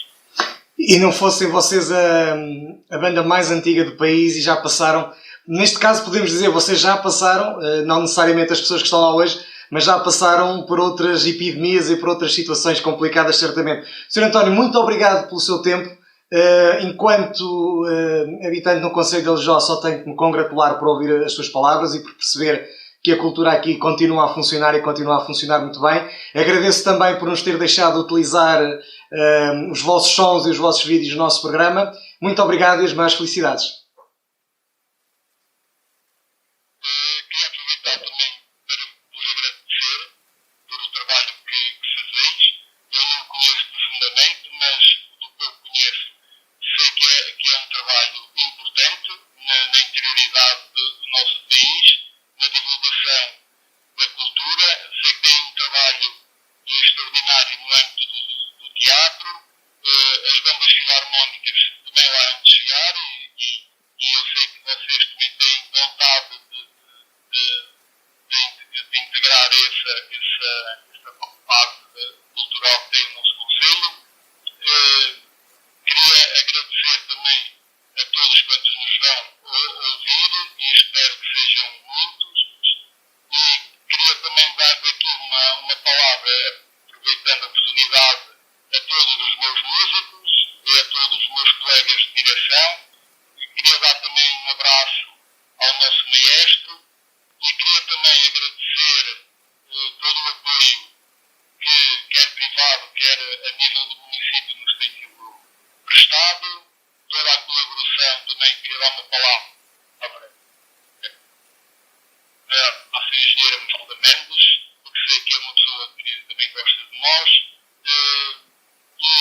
E não fossem vocês a banda mais antiga do país e já passaram, neste caso podemos dizer, vocês já passaram, não necessariamente as pessoas que estão lá hoje, mas já passaram por outras epidemias e por outras situações complicadas, certamente. Sr. António, muito obrigado pelo seu tempo. Enquanto habitante no Concelho de Aljó, só tenho que me congratular por ouvir as suas palavras e por perceber que a cultura aqui continua a funcionar e continua a funcionar muito bem. Agradeço também por nos ter deixado utilizar os vossos sons e os vossos vídeos no nosso programa. Muito obrigado e as maiores felicidades. Queria aproveitar também para vos agradecer por o trabalho que fazeis. Eu não conheço profundamente, mas do que eu conheço, sei que é um trabalho importante na interioridade do nosso país, na divulgação da cultura. Sei que tem um trabalho extraordinário no âmbito do teatro. As bandas filarmónicas também lá hão de chegar e eu sei que vocês também têm vontade de integrar essa parte cultural que tem o nosso Conselho. Queria agradecer também a todos quantos nos vão ouvir e espero que sejam muitos. E queria também dar-vos aqui uma palavra, aproveitando a oportunidade, a todos os meus músicos e a todos os meus colegas de direção. E queria dar também um abraço ao nosso maestro e queria também agradecer todo o apoio que, quer privado, quer a nível do município, nos tem sido prestado. Toda a colaboração também queria dar uma palavra à sua engenheira Mafalda Mendes, porque sei que é uma pessoa que também gosta de nós. E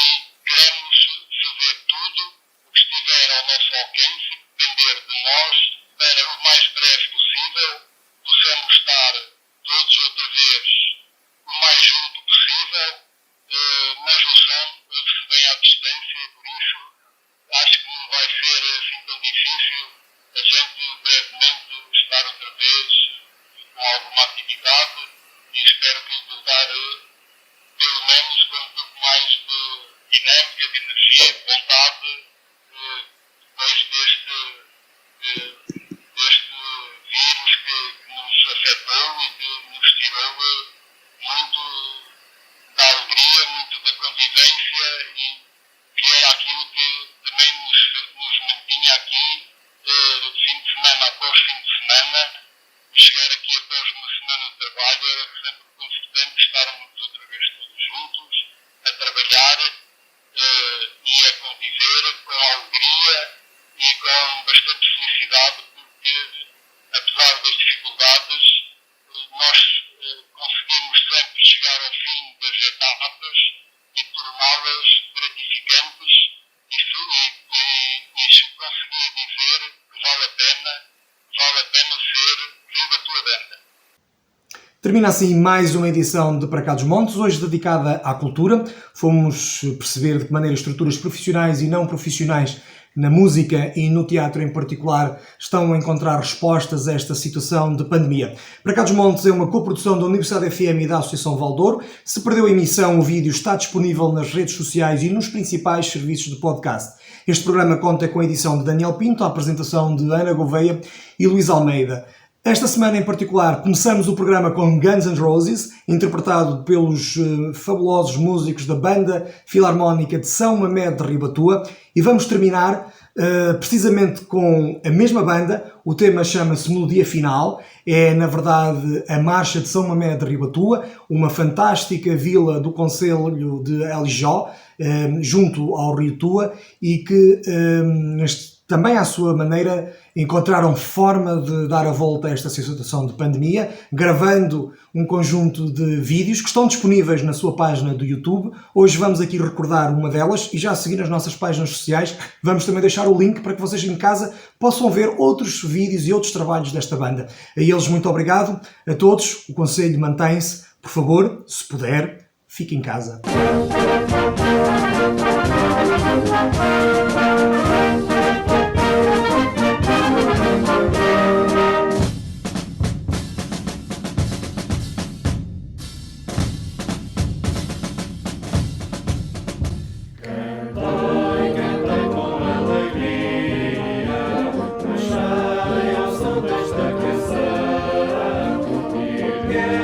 queremos fazer tudo o que estiver ao nosso alcance, depender de nós, para o mais breve possível possamos estar todos outra vez o mais junto possível, mas o som se bem à distância, por isso acho que não vai ser assim tão difícil a gente brevemente estar outra vez com alguma atividade e espero que voltar pelo menos com um pouco mais de dinâmica, de energia, de vontade, depois deste vírus que nos afetou e que nos tirou muito da alegria, muito da convivência e que era aquilo que também nos mantinha aqui fim de semana após fim de semana. Chegar aqui após uma semana de trabalho era sempre confortante estarmos outra vez todos juntos, a trabalhar e a conviver com alegria e com bastante felicidade, porque apesar das dificuldades nós conseguimos sempre chegar ao fim Termina assim mais uma edição de Para Cá dos Montes, hoje dedicada à cultura. Fomos perceber de que maneira estruturas profissionais e não profissionais na música e no teatro em particular estão a encontrar respostas a esta situação de pandemia. Para Cá dos Montes é uma coprodução da Universidade FM e da Associação Valdouro. Se perdeu a emissão, o vídeo está disponível nas redes sociais e nos principais serviços de podcast. Este programa conta com a edição de Daniel Pinto, a apresentação de Ana Gouveia e Luís Almeida. Esta semana em particular começamos o programa com Guns N' Roses, interpretado pelos fabulosos músicos da Banda Filarmónica de São Mamede de Ribatua, e vamos terminar precisamente com a mesma banda. O tema chama-se Melodia Final, é na verdade a Marcha de São Mamede de Ribatua, uma fantástica vila do concelho de Alijó, junto ao Rio Tua, e que também à sua maneira encontraram forma de dar a volta a esta situação de pandemia, gravando um conjunto de vídeos que estão disponíveis na sua página do YouTube. Hoje vamos aqui recordar uma delas e já a seguir nas nossas páginas sociais vamos também deixar o link para que vocês em casa possam ver outros vídeos e outros trabalhos desta banda. A eles muito obrigado, a todos, o conselho mantém-se, por favor, se puder, fique em casa. Yeah.